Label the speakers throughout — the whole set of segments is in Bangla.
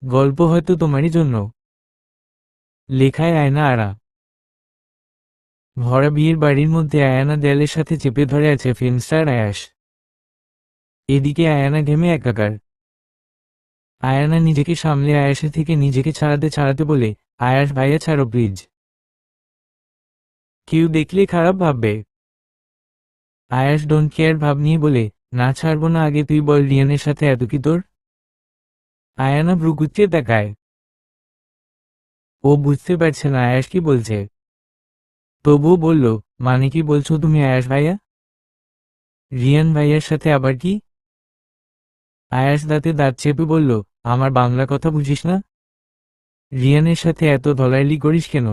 Speaker 1: গল্প হয়তো তোমারই জন্য। লেখায় আয়না আরা। ভরা বিয়ের বাড়ির মধ্যে আয়ানা দেয়ালের সাথে চেপে ধরে আছে ফিল্ম স্টার আয়াস। এদিকে আয়ানা ঘেমে একাকার। আয়ানা নিজেকে সামলে আয়াসের থেকে নিজেকে ছাড়াতে ছাড়াতে বলে, আয়াস ভাইয়া ছাড়ো প্লিজ। কেউ দেখলে খারাপ ভাববে। আয়াস ডোন্ট কেয়ার ভাব নিয়ে বলে, না ছাড়বো না, আগে তুই বল রিয়ানের সাথে এত কি তোর? আয়ানা ভ্রুকুচকে তাকায়। ও বুঝতে পারছে না আয়াস কি বলছে, তবুও বলল, মানে কি বলছো তুমি আয়াস ভাইয়া? রিয়ান ভাইয়ার সাথে আবার কি? আয়াস দাঁতে দাঁত চেপে বলল, আমার বাংলা কথা বুঝিস না? রিয়ানের সাথে এত ধলাইলি করিস কেন?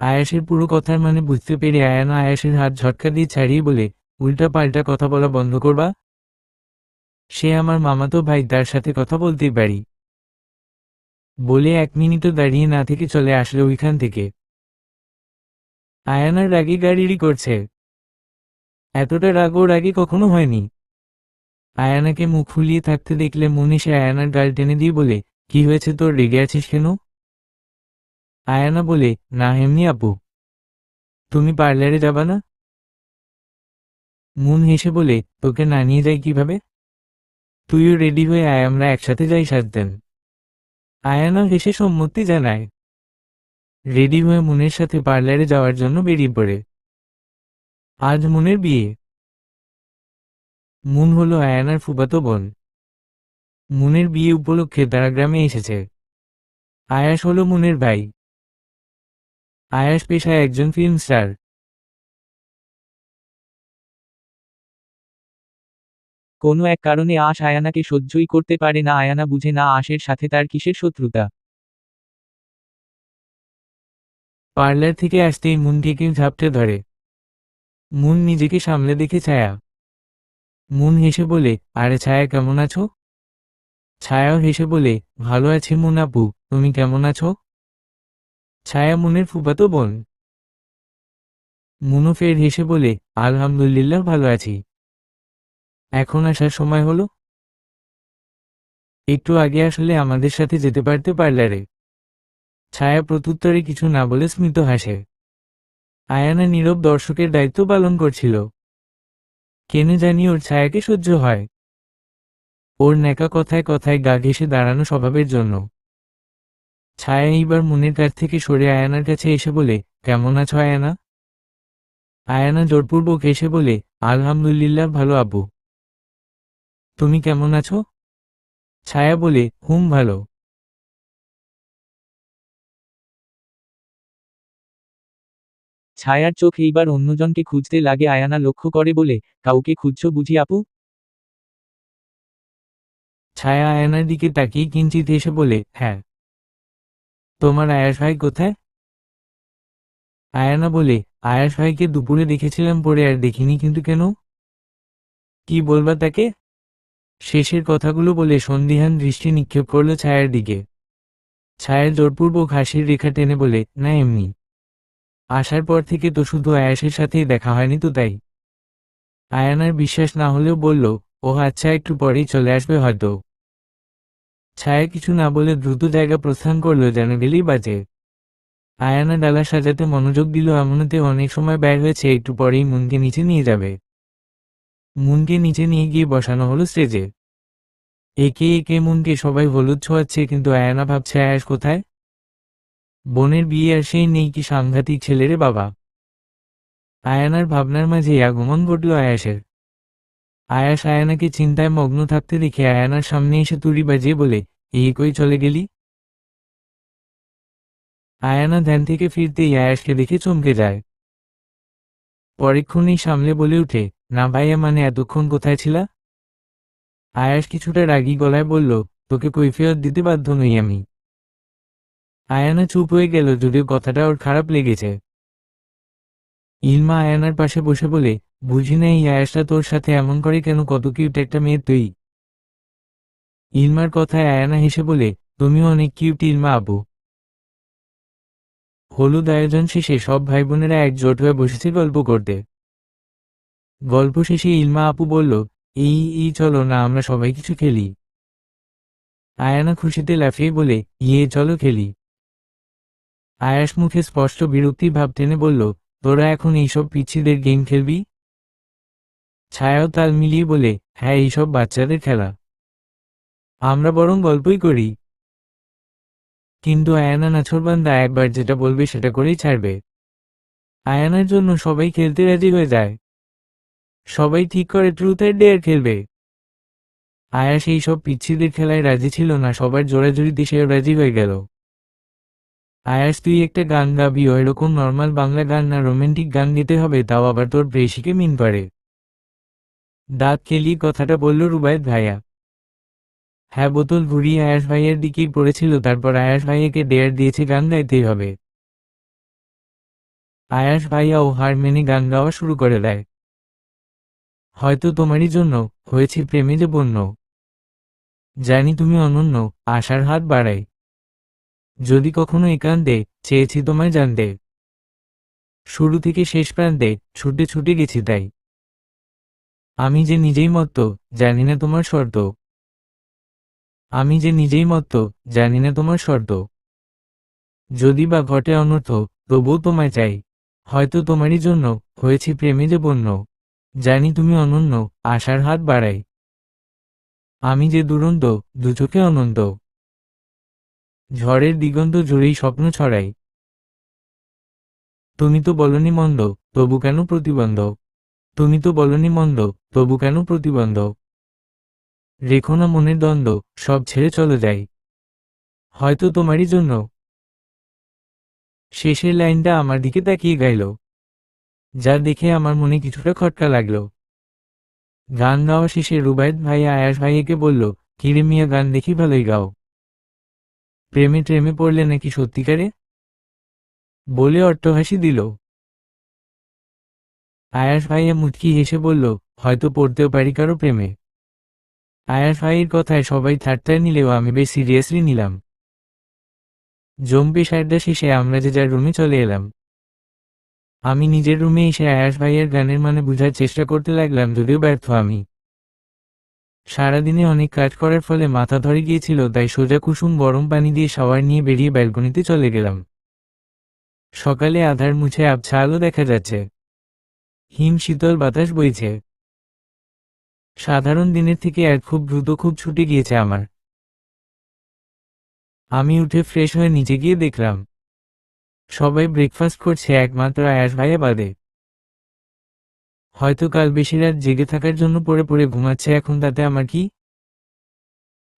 Speaker 1: আয়াসের পুরো কথার মানে বুঝতে পেরে আয়ানা আয়াসের হাত ঝটকা দিয়ে ছাড়িয়ে বলে, উল্টা পাল্টা কথা বলা বন্ধ করবা। সে আমার মামাতো ভাই, তার সাথে কথা বলতেই পারি। বলে 1 মিনিটও দাঁড়িয়ে না থেকে চলে আসলো ওইখান থেকে। আয়ানার রাগে গাড়িড়ি করছে। এতটা রাগ ওর আগে কখনো হয়নি। আয়ানাকে মুখ ফুলিয়ে থাকতে দেখলে মনীষে আয়ানার গাল টেনে দিয়ে বলে, কি হয়েছে তোর, রেগে আছিস কেন? আয়ানা বলে, না এমনি আপু। তুমি পার্লারে যাবা না? মুন হেসে বলে, তোকে না নিয়ে যাই কিভাবে? তুইও রেডি হয়ে আয়, আমরা একসাথে যাই সাজতেন। আয়ানা হেসে সম্মতি জানায়। রেডি হয়ে মুনের সাথে পার্লারে যাওয়ার জন্য বেরিয়ে পড়ে। আজ মুনের বিয়ে। মুন হলো আয়ানার ফুফাতো বোন। মুনের বিয়ে উপলক্ষে তারা গ্রামে এসেছে। আয়াস হলো মুনের ভাই। আয়াস পেশায় একজন ফিল্ম স্টার। কোনো এক কারণে আশ আয়ানাকে সহ্যই করতে পারে না। আয়ানা বুঝে না আশের সাথে তার কিসের শত্রুতা। পার্লার থেকে আসতেই মুনকে কেউ ঝাপটে ধরে। মুন নিজেকে সামলে দেখে ছায়া। মুন হেসে বলে, আরে ছায়া কেমন আছো? ছায়াও হেসে বলে, ভালো আছি মুন আপু, তুমি কেমন আছো? ছায়া মুনের ফুফাতো বোন। মুনু ফের হেসে বলে, আলহামদুলিল্লাহ ভালো আছি। এখন আসার সময় হলো? একটু আগে আসলে আমাদের সাথে যেতে পারতে পার্লারে। ছায়া প্রত্যুত্তরে কিছু না বলে স্মিত হাসে। আয়ানা নীরব দর্শকের দায়িত্ব পালন করছিল। কেন জানি ওর ছায়াকে সহ্য হয়। ওর ন্যাকা কথায় কথায় গা ঘেঁষে দাঁড়ানো স্বভাবের জন্য। ছায়া এইবার মুনের কাছ থেকে সরে আয়ানার কাছে এসে বলে, কেমন আছো আয়ানা? আয়ানা জোরপূর্বক এসে বলে, আলহামদুলিল্লাহ ভালো আব্বু। তুমি কেমন আছো? ছায়া বলে, হুম ভালো। ছায়ার চোখ এইবার অন্যজনকে খুঁজতে লাগে। আয়ানা লক্ষ্য করে বলে, কাউকে খুঁজছো বুঝি আপু? ছায়া আয়ানার দিকে তাকিয়ে কিঞ্চিত হেসে বলে, হ্যাঁ। তোমার আয়াস ভাই কোথায়? আয়ানা বলে, আয়াস ভাইকে দুপুরে দেখেছিলাম পরে আর দেখিনি কিন্তু কেন? কি বলবা তাকে? শেষের কথাগুলো বলে সন্দিহান দৃষ্টি নিক্ষেপ করল ছায়ার দিকে। ছায়ার জোরপূর্বক হাসির রেখা টেনে বলে, না এমনি। আসার পর থেকে তো শুধু আয়াসের সাথেই দেখা হয়নি তো তাই। আয়ানার বিশ্বাস না হলেও বলল, ও আচ্ছা একটু পরেই চলে আসবে হয়তো। ছায়া কিছু না বলে দ্রুত জায়গা প্রস্থান করলো যেন গেলেই বাজে। আয়ানা ডালা সাজাতে মনোযোগ দিল, এমনতে অনেক সময় ব্যয় হয়েছে, একটু পরেই মুনকে নিচে নিয়ে যাবে। মুনকে নিচে নিয়ে গিয়ে বসানো হলো স্টেজে। একে একে মুনকে সবাই হলুদ ছোঁয়াচ্ছে, কিন্তু আয়ানা ভাবছে আয়াস কোথায়? বোনের বিয়ে আর সেই নেই, কি সাংঘাতিক ছেলেরে বাবা। আয়ানার ভাবনার মাঝে আগমন ঘটল আয়াসের। আয়াস আয়ানাকে চিন্তায় মগ্ন থাকতে দেখে আয়ানার সামনে এসে তুড়ি বাজিয়ে বলে, এই কই চলে গেলি? আয়ানা ধ্যান থেকে ফিরতেই আয়াসকে দেখে চমকে যায়। পরেক্ষণেই সামলে বলে উঠে, না ভাইয়া, মানে এতক্ষণ কোথায় ছিলা? আয়াস কিছুটা রাগী গলায় বলল, তোকে কৈফিয়ত দিতে বাধ্য নই আমি। আয়ানা চুপ হয়ে গেল, যদিও কথাটা ওর খারাপ লেগেছে। ইলমা আয়ানার পাশে বসে বলে, বুঝি না এই আয়াসটা তোর সাথে এমন করে কেন, কত কিউট একটা মেয়ে তুই। ইলমার কথায় আয়ানা হেসে বলে, তুমিও অনেক কিউট ইলমা আপু। হলুদ আয়োজন শেষে সব ভাই বোনেরা একজোট হয়ে বসেছে গল্প করতে। গল্প শেষে ইলমা আপু বলল, এই চলো না আমরা সবাই কিছু খেলি। আয়ানা খুশিতে লাফিয়ে বলে, ইয়ে চলো খেলি। আয়াস মুখে স্পষ্ট বিরক্তির ভাব টেনে বলল, তোরা এখন এইসব পিচ্ছিদের গেম খেলবি? ছায়াও তাল মিলিয়ে বলে, হ্যাঁ এইসব বাচ্চাদের খেলা, আমরা বরং গল্পই করি। কিন্তু আয়ানা নাছোড়বান্দা, একবার যেটা বলবে সেটা করেই ছাড়বে। আয়ানার জন্য সবাই খেলতে রাজি হয়ে যায়। সবাই ঠিক করে ট্রুথ অ্যান্ড ডেয়ার খেলবে। আয়াস এই সব পিচ্ছিদের খেলায় রাজি ছিল না, সবার জোরাজুরিতে সেও রাজি হয়ে গেল। আয়াস, তুই একটা গান গাবি, এরকম নর্মাল বাংলা গান না, রোমান্টিক গান গেতে হবে, তাও আবার তোর প্রেয়সীকে মিন করে। দাঁত কেলিয়ে কথাটা বলল রুবায়েত ভাইয়া। হ্যাঁ, বোতল ঘুরিয়ে আয়াস ভাইয়ের দিকেই পড়েছিল, তারপর আয়াস ভাইয়াকে ডেয়ার দিয়েছে গান গাইতেই হবে। আয়াস ভাইয়াও হার মেনে গান গাওয়া শুরু করে দেয়। হয়তো তোমারই জন্য হয়েছি প্রেমে যে বন্য, জানি তুমি অনন্য, আশার হাত বাড়াই, যদি কখনো একান্তে চেয়েছি তোমায় জানতে, শুরু থেকে শেষ প্রান্তে ছুটে ছুটে গেছি তাই, আমি যে নিজেই মত্ত জানি না তোমার শর্ত, আমি যে নিজেই মত্ত জানি না তোমার শর্ত, যদি বা ঘটে অনর্থ তবুও তোমায় চাই, হয়তো তোমারই জন্য হয়েছি প্রেমে যে বন্য, জানি তুমি অনন্য, আশার হাত বাড়াই, আমি যে দুরন্ত দুচোখে অনন্ত, ঝড়ের দিগন্ত জুড়েই স্বপ্ন ছড়াই, তুমি তো বলনি মন্দ তবু কেন প্রতিবন্ধ, তুমি তো বলনি মন্দ তবু কেন প্রতিবন্ধ, রেখো না মনের দ্বন্দ্ব, সব ছেড়ে চলে যাই, হয়তো তোমারই জন্য। শেষের লাইনটা আমার দিকে তাকিয়ে গাইল, যা দেখে আমার মনে কিছুটা খটকা লাগলো। গান গাওয়া শেষে রুবায়েত ভাইয়া আয়াস ভাইয়াকে বলল, কিরে মিয়া, গান দেখি ভালোই গাও, প্রেমে ট্রেমে পড়লে নাকি সত্যিকারে, বলে অট্টহাসি দিল। আয়াস ভাইয়া মুচকি হেসে বলল, হয়তো পড়তেও পারি কারো প্রেমে। আয়াস ভাইয়ের কথায় সবাই ঠাট্টায় নিলেও আমি বেশ সিরিয়াসলি নিলাম। জম্পি সাইডটা শেষে আমরা যে যার রুমে চলে এলাম। আমি নিজের রুমে এসে আয়াস ভাইয়ের গানের মানে বোঝার চেষ্টা করতে লাগলাম, যদিও ব্যর্থ আমি। সারাদিনে অনেক কাজ করার ফলে মাথা ধরে গিয়েছিল, তাই সোজা কুসুম গরম পানি দিয়ে শাওয়ার নিয়ে বেরিয়ে ব্যালকনিতে চলে গেলাম। সকালে আধার মুছে আবছা আলো দেখা যাচ্ছে, হিম শীতল বাতাস বইছে। সাধারণ দিনের থেকে এক খুব দ্রুত খুব ছুটে গিয়েছে আমার। আমি উঠে ফ্রেশ হয়ে নিচে গিয়ে দেখলাম সবাই ব্রেকফাস্ট করছে, একমাত্র আয়াস ভাইয়া বাদে। হয়তো কাল বেশি রাত জেগে থাকার জন্য পড়ে পড়ে ঘুমাচ্ছে এখন, তাতে আমার কি।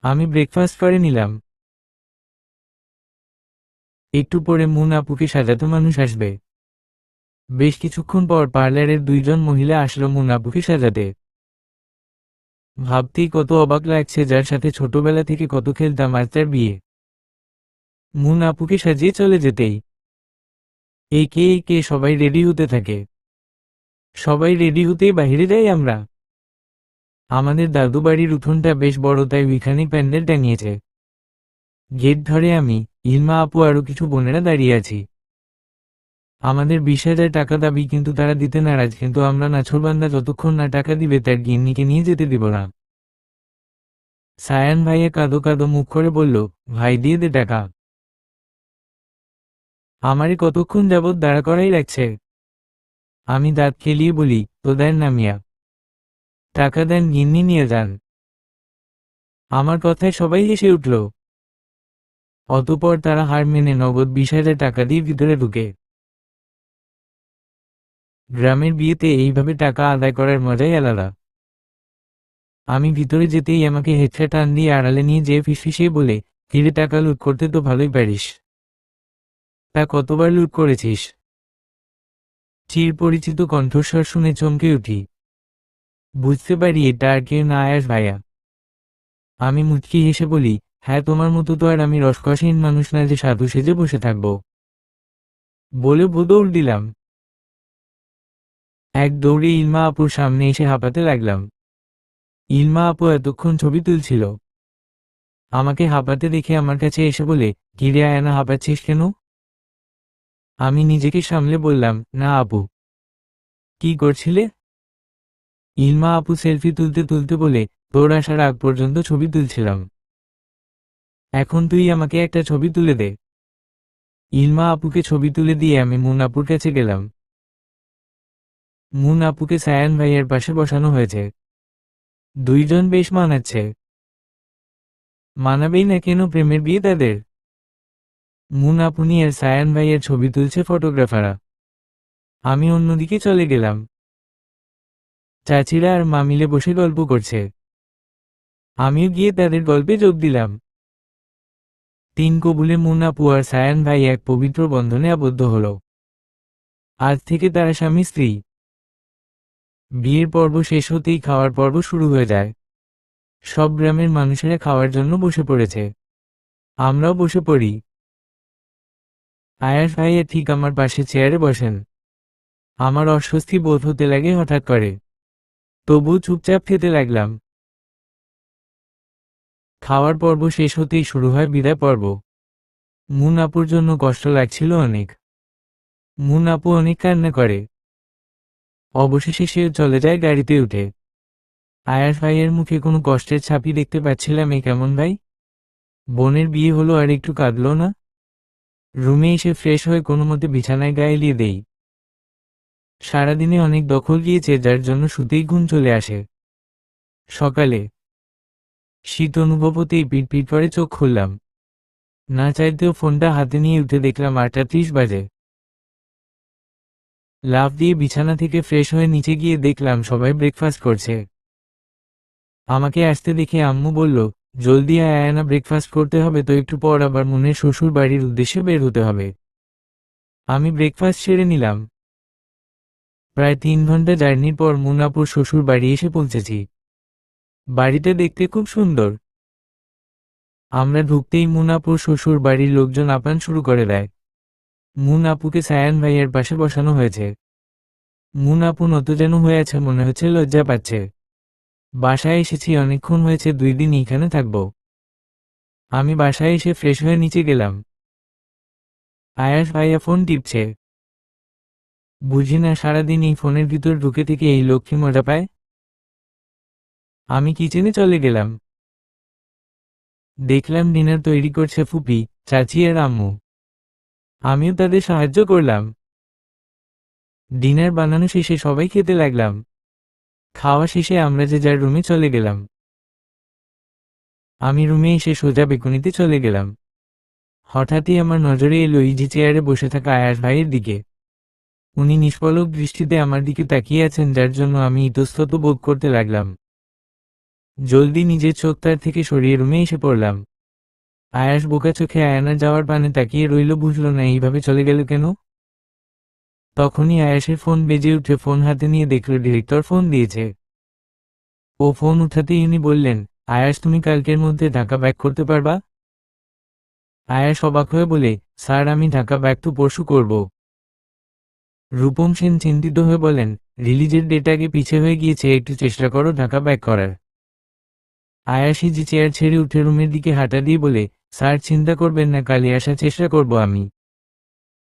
Speaker 1: আমি ব্রেকফাস্ট করে নিলাম। একটু পরে মুন আপুকে সাজাতে মানুষ আসবে। বেশ কিছুক্ষণ পর পার্লারের দুইজন মহিলা আসলো মুন আপুকে সাজাতে। ভাবতেই কত অবাক লাগছে, যার সাথে ছোটবেলা থেকে কত খেলতাম, আজ তার বিয়ে। মুন আপুকে সাজিয়ে চলে যেতেই একে একে সবাই রেডি হতে থাকে। সবাই রেডি হতেই বাহিরে যাই আমরা। আমাদের দাদু বাড়ির উঠোনটা বেশ বড়, তাই ওইখানে প্যান্ডেল টাঙিয়েছে। গেট ধরে আমি, ইলমা আপু আরো কিছু বোনেরা দাঁড়িয়ে আছি। আমাদের 20,000 টাকা দাবি, কিন্তু তারা দিতে নারাজ, কিন্তু আমরা নাছোড়বান্দা, যতক্ষণ না টাকা দিবে তার গিন্নিকে নিয়ে যেতে দিব না। সায়ান ভাইয়া কাঁদো কাঁদো মুখ করে বলল, ভাই দিয়ে দে টাকা। আমারে কতক্ষণ যাবৎ দাঁড়া করাই লাগছে। আমি দাঁত খেলিয়ে বলি, তো দেন না মিয়া, টাকা দেন, গিন্নি নিয়ে যান। আমার কথায় সবাই হেসে উঠল। অতঃপর তারা হার মেনে নগদ 20,000 টাকা দিয়ে ভিতরে ঢুকে। গ্রামের বিয়েতে এইভাবে টাকা আদায় করার মজাই আলাদা। আমি ভিতরে যেতেই আমাকে হেঁচড়ে টান দিয়ে আড়ালে নিয়ে যেয়ে ফিসফিসিয়ে বলে, কিরে, টাকা লুট করতে তো ভালোই পারিস, তা কতবার লুট করেছিস? চিরপরিচিত কণ্ঠস্বর শুনে চমকে উঠি। বুঝতে পারি এটা আর কেউ না, আয়াস ভাইয়া। আমি মুচকি হেসে বলি, হ্যাঁ, তোমার মতো তো আর আমি রসকসহীন মানুষ না যে সাধু সেজে বসে থাকব। বলে দৌড় দিলাম। এক দৌড়ে ইলমা আপুর সামনে এসে হাঁপাতে লাগলাম। ইলমা আপু এতক্ষণ ছবি তুলছিল। আমাকে হাঁপাতে দেখে আমার কাছে এসে বলে, কিরে আয়ানা, হাঁপাচ্ছিস কেন? আমি নিজেকে সামলে বললাম, না আপু। কি করছিলে? ইলমা আপু সেলফি তুলতে তুলতে বলে, তোর আসার আগ পর্যন্ত ছবি তুলছিলাম। এখন তুই আমাকে একটা ছবি তুলে দে। ইলমা আপুকে ছবি তুলে দিয়ে আমি মুন আপুর কাছে গেলাম। মুন আপুকে সায়ান ভাইয়ের পাশে বসানো হয়েছে। দুইজন বেশ মানাচ্ছে। মানাবেই না কেন, প্রেমের বিয়ে তাদের। মুন আপনি আর সায়ান ভাইয়ের ছবি তুলছে ফটোগ্রাফাররা। আমি অন্যদিকে চলে গেলাম। চাচিরা আর মা মিলে বসে গল্প করছে। আমিও গিয়ে তাদের গল্পে যোগ দিলাম। তিন কবুলে মুন আপু আর সায়ান ভাই এক পবিত্র বন্ধনে আবদ্ধ হল। আজ থেকে তারা স্বামী স্ত্রী। বিয়ের পর্ব শেষ হতেই খাওয়ার পর্ব শুরু হয়ে যায়। সব গ্রামের মানুষেরা খাওয়ার জন্য বসে পড়েছে। আমরাও বসে পড়ি। আয়াস ভাইয়া ঠিক আমার পাশে চেয়ারে বসেন। আমার অস্বস্তি বোধ হতে লাগে হঠাৎ করে, তবু চুপচাপ খেতে লাগলাম। খাওয়ার পর্ব শেষ হতেই শুরু হয় বিদায় পর্ব। মুন আপুর জন্য কষ্ট লাগছিল অনেক। মুন আপু অনেক কান্না করে। অবশেষে সে চলে যায় গাড়িতে উঠে। আয়াস ভাইয়ের মুখে কোনো কষ্টের ছাপই দেখতে পাচ্ছিলাম। এ কেমন ভাই, বোনের বিয়ে হলো আর একটু কাঁদলো না? রুমে এসে ফ্রেশ হয়ে কোনো মতে বিছানায় গায়ে এলিয়ে দেই। সারাদিনে অনেক দখল গিয়েছে, যার জন্য শুতেই ঘুম চলে আসে। সকালে শীত অনুভব হতেই পিটপিট করে চোখ খুললাম। না চাইতেও ফোনটা হাতে নিয়ে উঠে দেখলাম 8:30 বাজে। লাফ দিয়ে বিছানা থেকে ফ্রেশ হয়ে নিচে গিয়ে দেখলাম সবাই ব্রেকফাস্ট করছে। আমাকে আসতে দেখে আম্মু বলল, জলদি আয় আয়না, ব্রেকফাস্ট করতে হবে তো, একটু পর আবার মুনের শ্বশুর বাড়ির উদ্দেশ্যে বের হতে হবে। আমি ব্রেকফাস্ট সেরে নিলাম। প্রায় 3 ঘন্টা জার্নির পর মুনাপুর শ্বশুর বাড়ি এসে পৌঁছেছি। বাড়িটা দেখতে খুব সুন্দর। আমরা ঢুকতেই মুনাপুর শ্বশুর বাড়ির লোকজন আপ্যায়ন শুরু করে দেয়। মুন আপুকে সায়ান ভাইয়ের পাশে বসানো হয়েছে। মুন আপু নত যেন হয়ে আছে, মনে হচ্ছে লজ্জা পাচ্ছে। বাসায় এসেছি অনেকক্ষণ হয়েছে, 2 দিন এখানে থাকব। আমি বাসায় এসে ফ্রেশ হয়ে নিচে গেলাম। আয়াস ভাইয়া ফোন টিপছে। বুঝি না সারাদিন এই ফোনের ভিতর ঢুকে থেকে এই লক্ষ্মী মজা পায়। আমি কিচেনে চলে গেলাম। দেখলাম ডিনার তৈরি করছে ফুপি, চাচি আর আম্মু। আমিও তাদের সাহায্য করলাম। ডিনার বানানো শেষে সবাই খেতে লাগলাম। খাওয়া শেষে আমরা যে যার রুমে চলে গেলাম। আমি রুমে এসে সোজা বেকুনিতে চলে গেলাম। হঠাৎই আমার নজরে এলো ইজি চেয়ারে বসে থাকা আয়াস ভাইয়ের দিকে। উনি নিষ্পলক দৃষ্টিতে আমার দিকে তাকিয়ে আছেন, যার জন্য আমি ইতস্তত বোধ করতে লাগলাম। জলদি নিজের চোখ তার থেকে সরিয়ে রুমে এসে পড়লাম। আয়াস বোকা চোখে আয়নার যাওয়ার পানে তাকিয়ে রইল, বুঝল না এইভাবে চলে গেল কেন। তখনই আয়াসের ফোন বেজে উঠে ফোন হাতে নিয়ে দেখল ডিরেক্টর ফোন দিয়েছে। ও ফোন উঠাতেই উনি বললেন, আয়াস তুমি কালকের মধ্যে ঢাকা ব্যাক করতে পারবা? আয়াস অবাক হয়ে বলে, স্যার আমি ঢাকা ব্যাক তো পরশু করব। রূপম সেন চিন্তিত হয়ে বলেন, রিলিজের ডেট আগে পিছে হয়ে গিয়েছে, একটু চেষ্টা করো ঢাকা ব্যাক করার। আয়াসি যে চেয়ার ছেড়ে উঠে রুমের দিকে হাঁটা দিয়ে বলে, স্যার চিন্তা করবেন না, কালই আসার চেষ্টা করব আমি।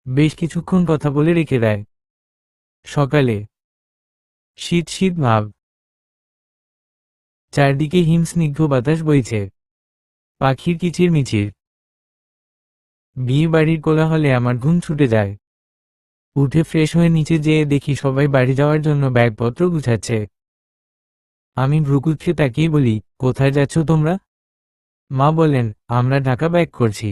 Speaker 1: বেশ কিছুক্ষণ কথা বলে রেখে দেয়। সকালে শীত শীত ভাব। চারদিকে হিমস্নিগ্ধ বাতাস বইছে। পাখির কিচির মিচির। বিয়ে বাড়ির কোলাহলে আমার ঘুম ছুটে যায়। উঠে ফ্রেশ হয়ে নিচে যেয়ে দেখি সবাই বাড়ি যাওয়ার জন্য ব্যাগপত্র গুছাচ্ছে। আমি ভ্রুকুচকে তাকিয়ে বলি, কোথায় যাচ্ছ তোমরা? মা বলেন, আমরা ঢাকা ব্যাক করছি।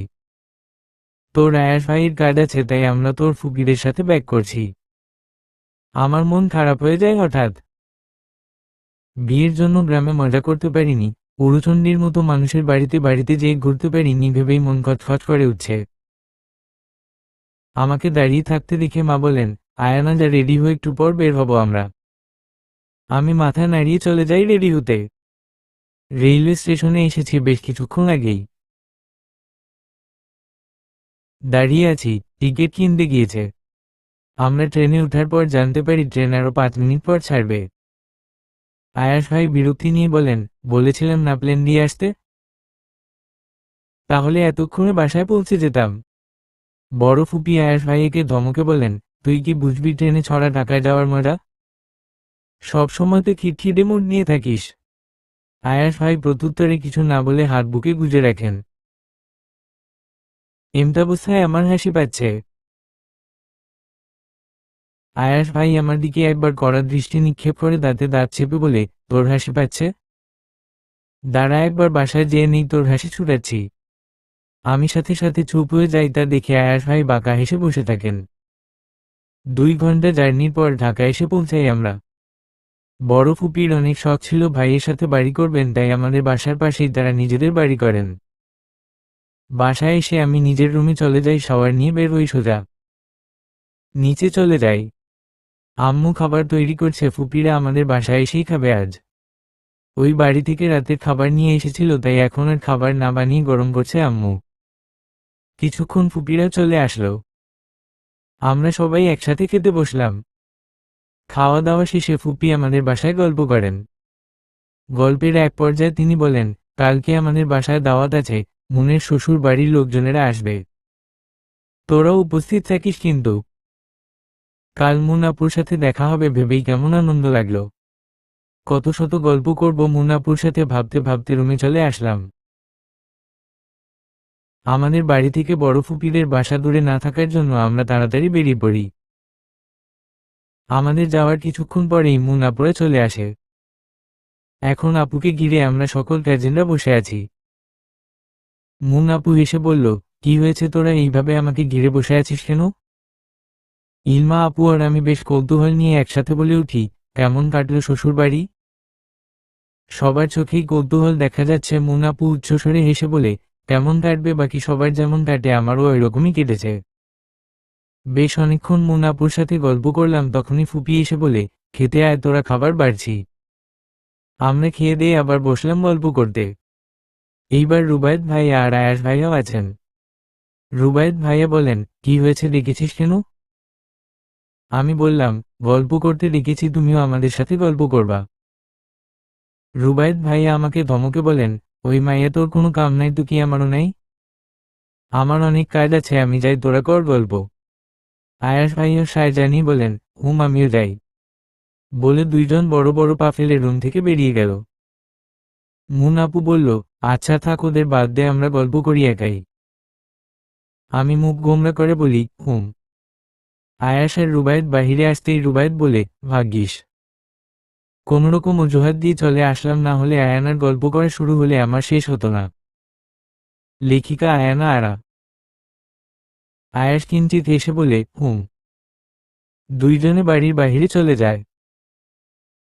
Speaker 1: তোর আয়াস ভাইয়ের কার্ড আছে, তাই আমরা তোর ফুকিদের সাথে ব্যাক করছি। আমার মন খারাপ হয়ে যায় হঠাৎ। বিয়ের জন্য গ্রামে মজা করতে পারিনি, উড়ুচণ্ডীর মতো মানুষের বাড়িতে বাড়িতে যেয়ে ঘুরতে পারিনি ভেবেই মন খচখচ করে উঠছে। আমাকে দাঁড়িয়ে থাকতে দেখে মা বলেন, আয়ানা যা, রেডি হয়ে একটু পর বের হব আমরা। আমি মাথা নাড়িয়ে চলে যাই রেডি হতে। রেলওয়ে স্টেশনে এসেছি বেশ কিছুক্ষণ আগেই। দাঁড়িয়ে আছি, টিকিট কিনতে গিয়েছে। আমরা ট্রেনে ওঠার পর জানতে পারি ট্রেন আরও 5 মিনিট পর ছাড়বে। আয়াস ভাই বিরক্তি নিয়ে বলেন, বলেছিলাম না প্লেন দিয়ে আসতে? তাহলে এতক্ষণে বাসায় পৌঁছে যেতাম। বড় ফুপি আয়াস ভাইকে ধমকে বলেন, তুই কি বুঝবি ট্রেনে ছড়া ঢাকায় যাওয়ার মজা? সবসময় তো খিটখিটে মুড নিয়ে থাকিস। আয়াস ভাই প্রত্যুত্তরে কিছু না বলে হাত বুকে গুজে রাখেন। এমতাবস্থায় আমার হাসি পাচ্ছে। আয়াস ভাই আমার দিকে একবার কড়া দৃষ্টি নিক্ষেপ করে দাঁতে দাঁত চেপে বলে, তোর হাসি পাচ্ছে? দাঁড়া, একবার বাসায় যেয়ে নেই তোর হাসি ছুটাচ্ছি। আমি সাথে সাথে চুপ হয়ে যাই, তা দেখে আয়াস ভাই বাঁকা হেসে বসে থাকেন। 2 ঘন্টা জার্নির পর ঢাকা এসে পৌঁছাই আমরা। বড় ফুপির অনেক শখ ছিল ভাইয়ের সাথে বাড়ি করবেন, তাই আমাদের বাসার পাশেই তারা নিজেদের বাড়ি করেন। বাসায় এসে আমি নিজের রুমে চলে যাই, শাওয়ার নিয়ে বের হই সোজা। নিচে চলে যাই। আম্মু খাবার তৈরি করছে, ফুপিরা আমাদের বাসায় এসেই খাবে আজ। ওই বাড়ি থেকে রাতের খাবার নিয়ে এসেছিল, তাই এখন আর খাবার না বানিয়ে গরম করছে আম্মু। কিছুক্ষণ ফুপিরা চলে আসলো। আমরা সবাই একসাথে খেতে বসলাম। খাওয়া দাওয়া শেষে ফুপি আমাদের বাসায় গল্প করেন। গল্পের এক পর্যায়ে তিনি বলেন, কালকে আমাদের বাসায় দাওয়াত আছে, মুনের শ্বশুর বাড়ির লোকজনেরা আসবে। তোরাও উপস্থিত থাকিস কিন্তু। কাল মুন আপুর সাথে দেখা হবে ভেবেই কেমন আনন্দ লাগলো। কত শত গল্প করব মুন আপুর সাথে ভাবতে ভাবতে রুমে চলে আসলাম। আমাদের বাড়ি থেকে বড় ফুপিদের বাসা দূরে না থাকার জন্য আমরা তাড়াতাড়ি বেরিয়ে পড়ি। আমাদের যাওয়ার কিছুক্ষণ পরেই মুন আপুরা চলে আসে। এখন আপুকে ঘিরে আমরা সকল কাজিনরা বসে আছি। মুন আপু হেসে বলল, কি হয়েছে, তোরা এইভাবে আমাকে ঘিরে বসে আছিস কেন? ইলমা আপু আর আমি বেশ কৌতূহল নিয়ে একসাথে বলে উঠি, কেমন কাটলো শ্বশুর বাড়ি? সবার চোখেই কৌতূহল দেখা যাচ্ছে। মুন আপু উচ্চস্বরে হেসে বলে, কেমন কাটবে, বাকি সবার যেমন কাটে আমারও ওইরকমই কেটেছে। বেশ অনেকক্ষণ মুন আপুর সাথে গল্প করলাম, তখনই ফুপি এসে বলে, খেতে আয়, তোরা খাবার বাড়ছি। আমরা খেয়ে দিয়ে আবার বসলাম গল্প করতে। এইবার রুবায়েত ভাইয়া আর আয়াস ভাইয়াও আছেন। রুবায়েত ভাইয়া বলেন, কি হয়েছে, ডেকেছিস কেন? আমি বললাম, গল্প করতে ডেকেছি, তুমিও আমাদের সাথে গল্প করবা। রুবায়েত ভাইয়া আমাকে ধমকে বলেন, ওই মাইয়া তোর কোনো কাম নাই তো কি আমারও নাই? আমার অনেক কাজ আছে, আমি যাই, তোরা কর গল্প। আয়াস ভাইয়া সায় জানিয়ে বলেন, আমিও যাই। বলে দুইজন বড় বড় পা ফেলে রুম থেকে বেরিয়ে গেল। মুন আপু বলল, আচ্ছা থাক, ওদের বাদ দে, আমরা গল্প করি একাই। আমি মুখ গোমরা করে বলি, আয়াস আর রুবায়েত বাহিরে আসতেই রুবায়েত বলে, ভাগ্যিস কোনোরকম অজুহাত দিয়ে চলে আসলাম, না হলে আয়ানার গল্প করা শুরু হলে আমার শেষ হতো না। লেখিকা আয়ানা আরা। আয়াস কিঞ্চিত হেসে বলে, দুইজনে বাড়ির বাহিরে চলে যায়।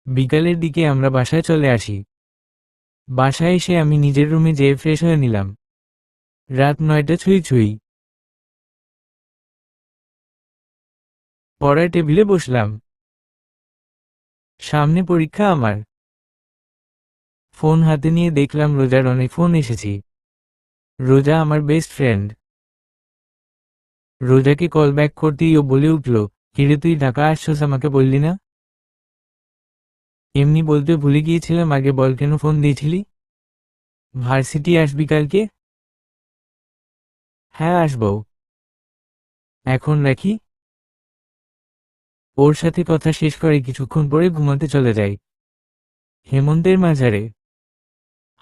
Speaker 1: বিকালের দিকে আমরা বাসায় চলে আসি। বাসায় এসে আমি নিজের রুমে যেয়ে ফ্রেশ হয়ে নিলাম। রাত 9টা ছুঁই ছুঁই। পড়ার টেবিলে বসলাম। সামনে পরীক্ষা আমার। ফোন হাতে নিয়ে দেখলাম রোজার অনেক ফোন এসেছি। রোজা আমার বেস্ট ফ্রেন্ড। রোজাকে কল ব্যাক করতেই ও বলে উঠল, কিরে তুই ঢাকা আসছস, আমাকে বললি না? এমনি বলতে ভুলে গিয়েছিলাম, আগে বল কেন ফোন দিয়েছিলি? ভার্সিটি আসবি কালকে? হ্যাঁ আসবো। এখন রাখি। ওর সাথে কথা শেষ করে কিছুক্ষণ পরে ঘুমাতে চলে যাই। হেমন্তের মাঝারে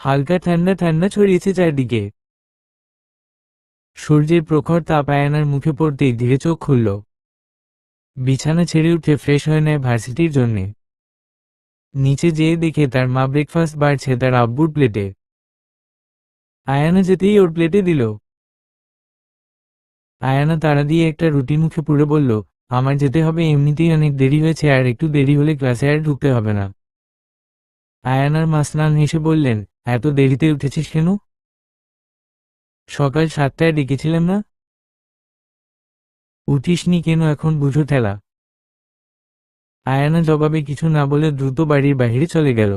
Speaker 1: হালকা ঠান্ডা ঠান্ডা ছড়িয়েছে চারদিকে। সূর্যের প্রখর তাপ আয়ানার মুখে পড়তেই ধীরে চোখ খুলল। বিছানা ছেড়ে উঠে ফ্রেশ হয়ে নেয় ভার্সিটির জন্যে। নিচে যেয়ে দেখে তার মা ব্রেকফাস্ট বাড়ছে তার আব্বুর প্লেটে। আয়ানা যেতেই ওর প্লেটে দিল। আয়ানা তাড়া দিয়ে একটা রুটি মুখে পুরে বলল, আমার যেতে হবে, এমনিতেই অনেক দেরি হয়েছে, আর একটু দেরি হলে ক্লাসে আর ঢুকতে হবে না। আয়ানার মা স্নান হেসে বললেন, এত দেরিতে উঠেছিস কেন? সকাল 7টায় ডেকেছিলাম না? উঠিসনি কেন এখন, বুঝো ঠেলা। আয়ানা জবাবে কিছু না বলে দ্রুত বাড়ির বাইরে চলে গেল।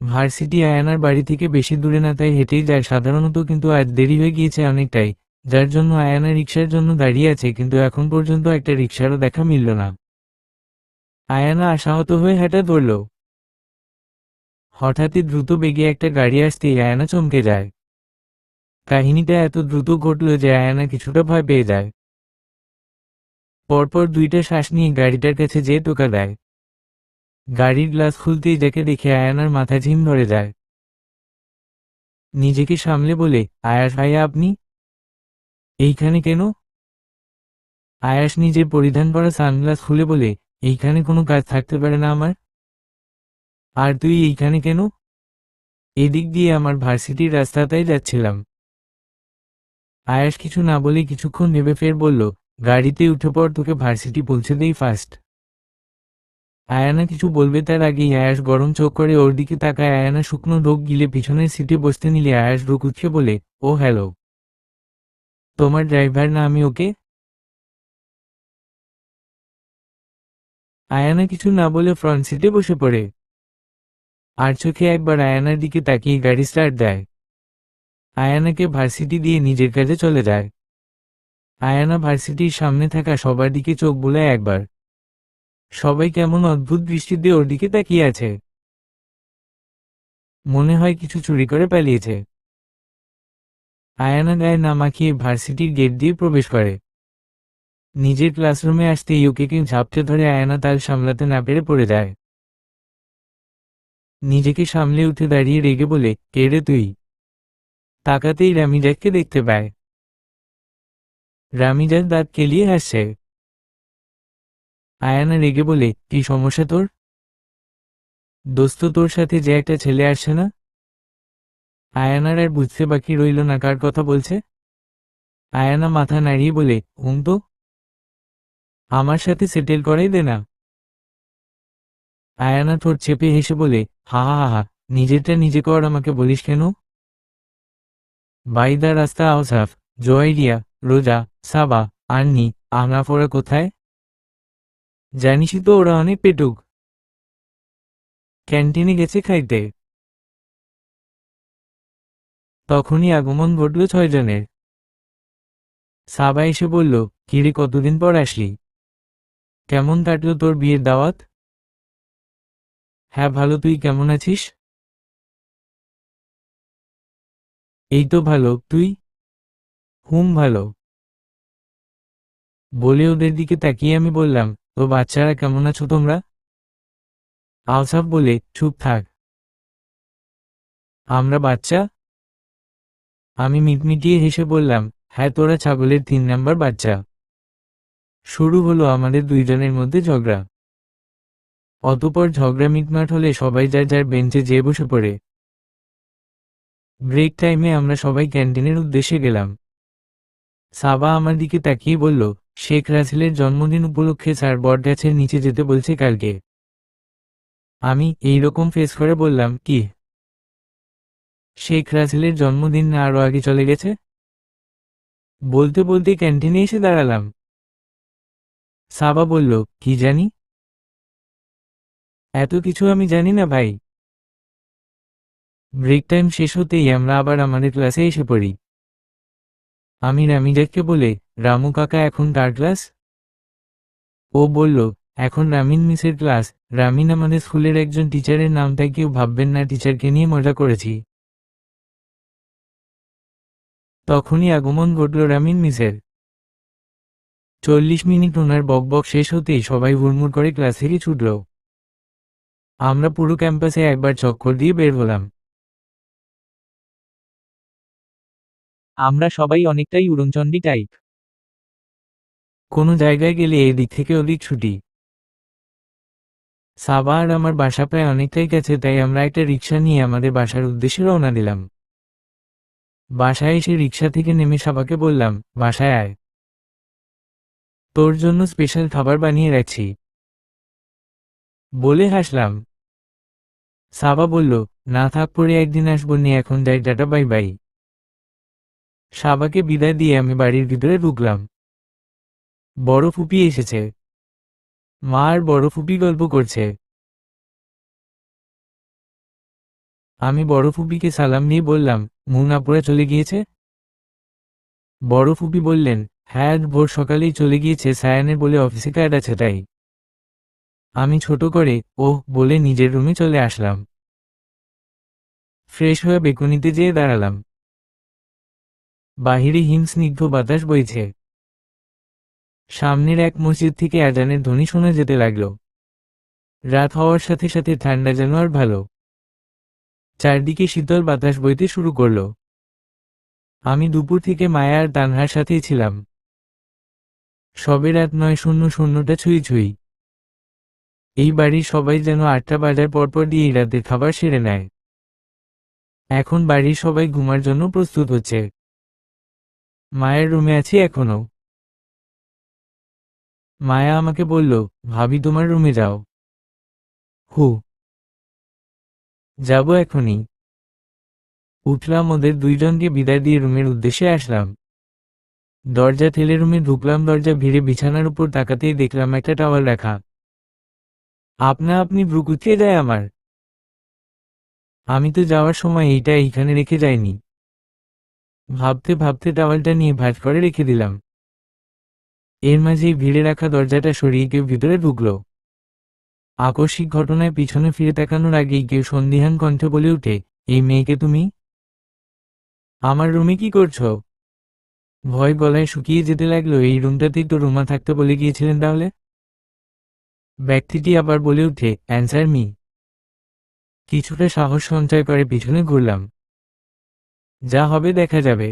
Speaker 1: ভার্সিটি আয়ানার বাড়ি থেকে বেশি দূরে না, তাই হেঁটেই যায় সাধারণত, কিন্তু আজ দেরি হয়ে গিয়েছে অনেকটাই, যার জন্য আয়ানা রিকশার জন্য দাঁড়িয়ে আছে, কিন্তু এখন পর্যন্ত একটা রিকশারও দেখা মিলল না। আয়ানা আশাহত হয়ে হাঁটা ধরল। হঠাৎই দ্রুত বেগে একটা গাড়ি আসতেই আয়ানা চমকে যায়। কাহিনীটা এত দ্রুত ঘটল যে আয়ানা কিছুটা ভয় পেয়ে যায়। পরপর 2টা শ্বাস নিয়ে গাড়িটার কাছে যেয়ে টোকা দেয়। গাড়ির গ্লাস খুলতেই যাকে দেখে আয়ানার মাথা ঝিম ধরে যায়। নিজেকে সামলে বলে, আয়াস ভাইয়া আপনি? এইখানে কেন? আয়াস নিজের পরিধান করা সানগ্লাস খুলে বলে, এইখানে কোনো কাজ থাকতে পারে না আমার। আর তুই এইখানে কেন? এদিক দিয়ে আমার ভার্সিটির রাস্তাটাই যাচ্ছিলাম। আয়াস কিছু না বলে কিছুক্ষণ ভেবে ফের বলল, গাড়িতে উঠে পর, তোকে ভার্সিটি পৌঁছে দেই ফার্স্ট। আয়ানা কিছু বলবে তার আগেই আয়াস গরম চোখ করে ওর দিকে তাকায়। আয়ানা শুকনো ঢোক গিলে পিছনের সিটে বসতে নিলে আয়াস ঢোক উঠে বলে, ও হ্যালো, তোমার ড্রাইভার না আমি, ওকে? আয়ানা কিছু না বলে ফ্রন্ট সিটে বসে পড়ে। আর চোখে একবার আয়ানার দিকে তাকিয়ে গাড়ি স্টার্ট দেয়। আয়ানাকে ভার্সিটি দিয়ে নিজের কাজে চলে যায়। আয়ানা ভার্সিটির সামনে থাকা সবার দিকে চোখ বুলায় একবার। সবাই কেমন অদ্ভুত দৃষ্টিতে ওর দিকে তাকিয়ে আছে। মনে হয় কিছু চুরি করে পালিয়েছে। আয়ানা গায়ে না মাখিয়ে ভার্সিটির গেট দিয়ে প্রবেশ করে। নিজের ক্লাসরুমে আসতেই ওকে কেউ ঝাপটে ধরে আয়ানা তাল সামলাতে না পেরে পড়ে যায়। নিজেকে সামলে উঠে দাঁড়িয়ে রেগে বলে, কে রে তুই? তাকাতেই রামিজাককে দেখতে পায়। রামিজাক দাঁত কেলিয়ে হাসছে। আয়ানা রেগে বলে, কি সমস্যা তোর? দোস্ত, তোর সাথে যে একটা ছেলে আসছে না? আয়ানার আর বুঝতে বাকি রইল না কার কথা বলছে। আয়ানা মাথা নাড়িয়ে বলে, তো আমার সাথে সেটেল করাই দে না। আয়ানা ঠোঁট চেপে হেসে বলে, হা হা হা হা, নিজেরটা নিজে কর, আমাকে বলিস কেন? বাইদা রাস্তা আওসাফ, জোয়াইরিয়া, রোজা, সাবা, আন্নি, আহনাফ ওরা কোথায়? জানিসই তো ওরা অনেক পেটুক। ক্যান্টিনে গেছে খাইতে। তখনই আগমন ঘটল 6 জনের। সাবা এসে বলল, কিরে কতদিন পর আসলি? কেমন কাটলো তোর বিয়ের দাওয়াত? হ্যাঁ ভালো, তুই কেমন আছিস? এই তো ভালো, তুই? ভালো। বলে ওদের দিকে তাকিয়ে আমি বললাম, তো বাচ্চারা কেমন আছো তোমরা? আলসাফ বলে, চুপ থাক। আমরা বাচ্চা? আমি মিটমিটিয়ে হেসে বললাম, হ্যাঁ তোরা ছাগলের 3 নাম্বার বাচ্চা। শুরু হলো আমাদের দুইজনের মধ্যে ঝগড়া। অতপর ঝগড়া মিটমাট হলে সবাই যার যার বেঞ্চে যেয়ে বসে পড়ে। ব্রেক টাইমে আমরা সবাই ক্যান্টিনের উদ্দেশ্যে গেলাম। সাবা আমার দিকে তাকিয়ে বলল, শেখ রাসেলের জন্মদিন উপলক্ষে স্যার বটগাছের নিচে যেতে বলছে কালকে। আমি এইরকম ফেস করে বললাম, কি? শেখ রাসেলের জন্মদিন না আরো আগে চলে গেছে? বলতে বলতে ক্যান্টিনে এসে দাঁড়ালাম। সাবা বলল, কি জানি? এত কিছু আমি জানি না ভাই। ব্রেক টাইম শেষ হতেই আমরা আবার আমাদের ক্লাসে এসে পড়ি। আমি রামিজাককে বলে, রামু কাকা এখন কার ক্লাস? ও বলল, এখন রামিন মিসের ক্লাস। রামিন আমাদের স্কুলের একজন টিচারের নাম, তাই কেউ ভাববেন না টিচারকে নিয়ে মজা করেছি। তখনই আগমন ঘটল রামিন মিসের। 40 মিনিট ওনার বকবক শেষ হতেই সবাই হুড়মুড় করে ক্লাস থেকে ছুটল। আমরা পুরো ক্যাম্পাসে একবার চক্কর দিয়ে বের হলাম। আমরা সবাই অনেকটাই উড়নচণ্ডী টাইপ। কোনো জায়গায় গেলে এদিক থেকে ওদিক ছুটি। সাবা আর আমার বাসা প্রায় অনেকটাই কাছে, তাই আমরা একটা রিক্সা নিয়ে আমাদের বাসার উদ্দেশ্যে রওনা দিলাম। বাসায় এসে রিক্সা থেকে নেমে সাবাকে বললাম, বাসায় আয়, তোর জন্য স্পেশাল খাবার বানিয়ে রাখছি। বলে হাসলাম। সাবা বলল, না থাক, পরে একদিন আসবো নি, এখন যাই, টাটা বাই বাই। সাবাকে বিদায় দিয়ে আমি বাড়ির ভিতরে ঢুকলাম। বড় ফুপি এসেছে। মা আর বড় ফুপি গল্প করছে। আমি বড় ফুপিকে সালাম দিয়ে বললাম, মুনাপুরা চলে গিয়েছে? বড় ফুপি বললেন, হ্যাঁ আজ ভোর সকালেই চলে গিয়েছে, সায়ানের বলে অফিসে কাজ আছে তাই। আমি ছোট করে ওহ বলে নিজের রুমে চলে আসলাম। ফ্রেশ হয়ে বেকুনিতে যেয়ে দাঁড়ালাম। বাহিরে হিম স্নিগ্ধ বাতাস বইছে। সামনের এক মসজিদ থেকে আজানের ধ্বনি শোনা যেতে লাগলো। রাত হওয়ার সাথে সাথে ঠান্ডা যেন আর ভালো। চারদিকে শীতল বাতাস বইতে শুরু করলো। আমি দুপুর থেকে মায়া আর তানহার সাথেই ছিলাম। সবে রাত 9:00টা ছুঁই ছুঁই। এই বাড়ির সবাই যেন 8টা বাজার পরপর দিয়ে রাতের খাবার সেরে নেয়। এখন বাড়ির সবাই ঘুমার জন্য প্রস্তুত হচ্ছে। মায়ের রুমে আছি এখনো। মায়া আমাকে বলল, ভাবি তোমার রুমে যাও। হু, যাব এখনই। উঠলাম, ওদের দুইজনকে বিদায় দিয়ে রুমের উদ্দেশ্যে আসলাম। দরজা ঠেলে রুমে ঢুকলাম, দরজা ভিড়ে বিছানার উপর তাকাতেই দেখলাম একটা টাওয়াল রাখা। আপনা আপনি ভ্রু কুঁচকে যায় আমার। আমি তো যাওয়ার সময় এইটা এইখানে রেখে যাইনি। ভাবতে ভাবতে টাওয়ালটা নিয়ে ভাঁজ করে রেখে দিলাম। এর মাঝেই ভিড়ে রাখা দরজাটা সরিয়ে কেউ ভিতরে ঢুকলো। আকস্মিক ঘটনায় পিছনে ফিরে তাকানোর আগেই কেউ সন্দিহান কণ্ঠে বলে উঠে, এই মেয়েকে তুমি আমার রুমে কি করছো? ভয় গলায় শুকিয়ে যেতে লাগলো। এই রুমটাতেই তো রুমা থাকতে বলে গিয়েছিলেন তাহলে? ব্যক্তিটি আবার বলে উঠে, অ্যান্সার মি। কিছুটা সাহস সঞ্চয় করে পিছনে ঘুরলাম। যা হবে দেখা যাবে।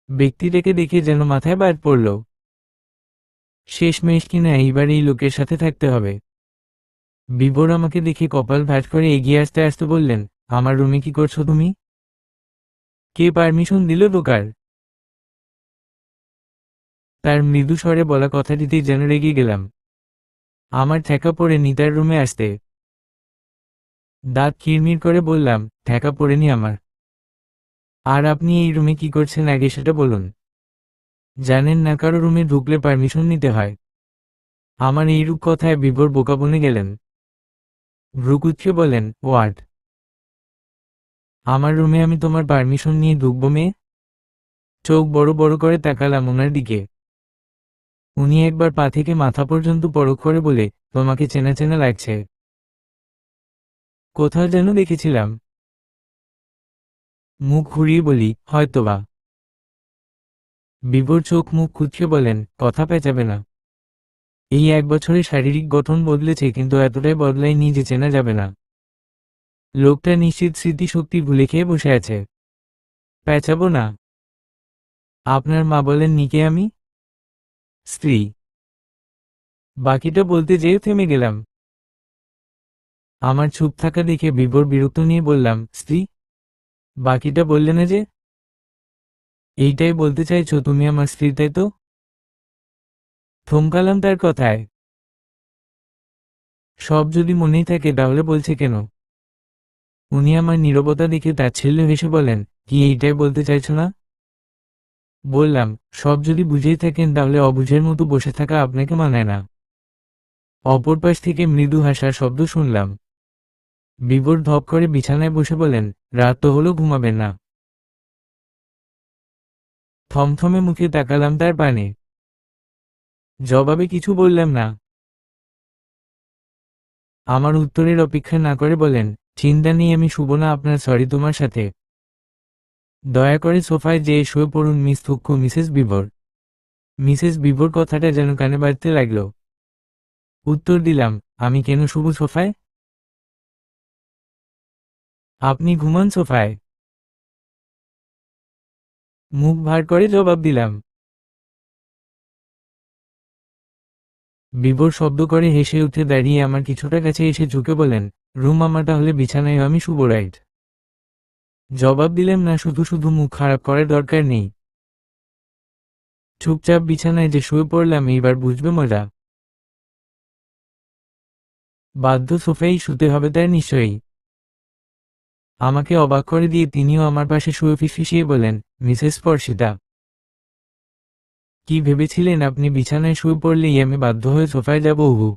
Speaker 1: ব্যক্তিটাকে দেখে যেন মাথায় বাজ পড়ল। শেষমেশ কিনা এইবার এই লোকের সাথে থাকতে হবে। বিভোর আমাকে দেখে কপাল ভাঁজ করে এগিয়ে আসতে আসতে বললেন, আমার রুমে কি করছো তুমি? কে পারমিশন দিল ঢোকার? তার মৃদু স্বরে বলা কথাটিতেই যেন রেগে গেলাম। আমার ঠেকা পড়ে নিতার রুমে আসতে। দাঁত কিরমির করে বললাম, ঠেকা পড়েনি আমার। আর আপনি এই রুমে কি করছেন আগে সেটা বলুন। জানেন না কারো রুমে ঢুকলে পারমিশন নিতে হয়? আমার এইরূপ কথায় বিভোর বোকা বনে গেলেন। ভ্রুকুচকে বলেন, হোয়াট? আমার রুমে আমি তোমার পারমিশন নিয়ে ঢুকবো মেয়ে? চোখ বড় বড় করে তাকালাম ওনার দিকে। উনি একবার পা থেকে মাথা পর্যন্ত পরখ করে বলে, তোমাকে চেনা চেনা লাগছে। কোথাও যেন দেখেছিলাম। মুখ ঘুরিয়ে বলি, হয়তোবা। বিভোর চোখ মুখ কুঁচকে বলেন, কথা পেঁচাবে না। এই 1 বছরে শারীরিক গঠন বদলেছে, কিন্তু এতটাই বদলায়নি যে চেনা যাবে না। লোকটা নিশ্চিত স্মৃতিশক্তি ভুলে খেয়ে বসে আছে। পেঁচাবো না। আপনার মা বলেন নিকে আমি স্ত্রী। বাকিটা বলতে যেয়ে থেমে গেলাম। আমার চুপ থাকা দেখে বিভোর বিরক্ত নিয়ে বললাম, স্ত্রী? বাকিটা বললে না যে? এইটাই বলতে চাইছো তুমি আমার স্ত্রী, তাই তো? থমকালাম তার কথায়। সব যদি মনেই থাকে তাহলে বলছে কেন? উনি আমার নীরবতা দেখে তাচ্ছিল্য হেসে বলেন, কি এইটাই বলতে চাইছো না? বললাম, সব যদি বুঝেই থাকেন তাহলে অবুঝের মতো বসে থাকা আপনাকে মানায় না। অপর পাশ থেকে মৃদু হাসার শব্দ শুনলাম। বিভোর ধপ করে বিছানায় বসে বলেন, রাত তো হলো, ঘুমাবেন না? থমথমে মুখে তাকালাম তার পানে। জবাবে কিছু বললাম না। আমার উত্তরের অপেক্ষা না করে বলেন, চিন্তা নেই, আমি শুব না আপনার সরি তোমার সাথে। দয়া করে সোফায় যেয়ে শুয়ে পড়ুন মিস থুক্কু, মিসেস বিভোর। মিসেস বিভোর কথাটা যেন কানে বাজতে লাগল। উত্তর দিলাম, আমি কেন শুভ সোফায়? আপনি ঘুমান সোফায়। মুখ ভার করে জবাব দিলাম। বিভোর শব্দ করে হেসে উঠে দাঁড়িয়ে আমার কিছুটা কাছে এসে ঝুঁকে বলেন, রুম আমার, তাহলে বিছানায় আমি শুভ, রাইট? জবাব দিলাম না, শুধু শুধু মুখ খারাপ করার দরকার নেই। চুপচাপ বিছানায় যে শুয়ে পড়লাম, এইবার বুঝবে মজা। বাধ্য সোফায় শুতে হবে তার নিশ্চয়ই। আমাকে অবাক করে দিয়ে তিনিও আমার পাশে শুয়ে ফিসফিসিয়ে বলেন, মিসেস স্পর্শিতা, কি ভেবেছিলেন আপনি বিছানায় শুয়ে পড়লেই আমি বাধ্য হয়ে সোফায় যাব? হু,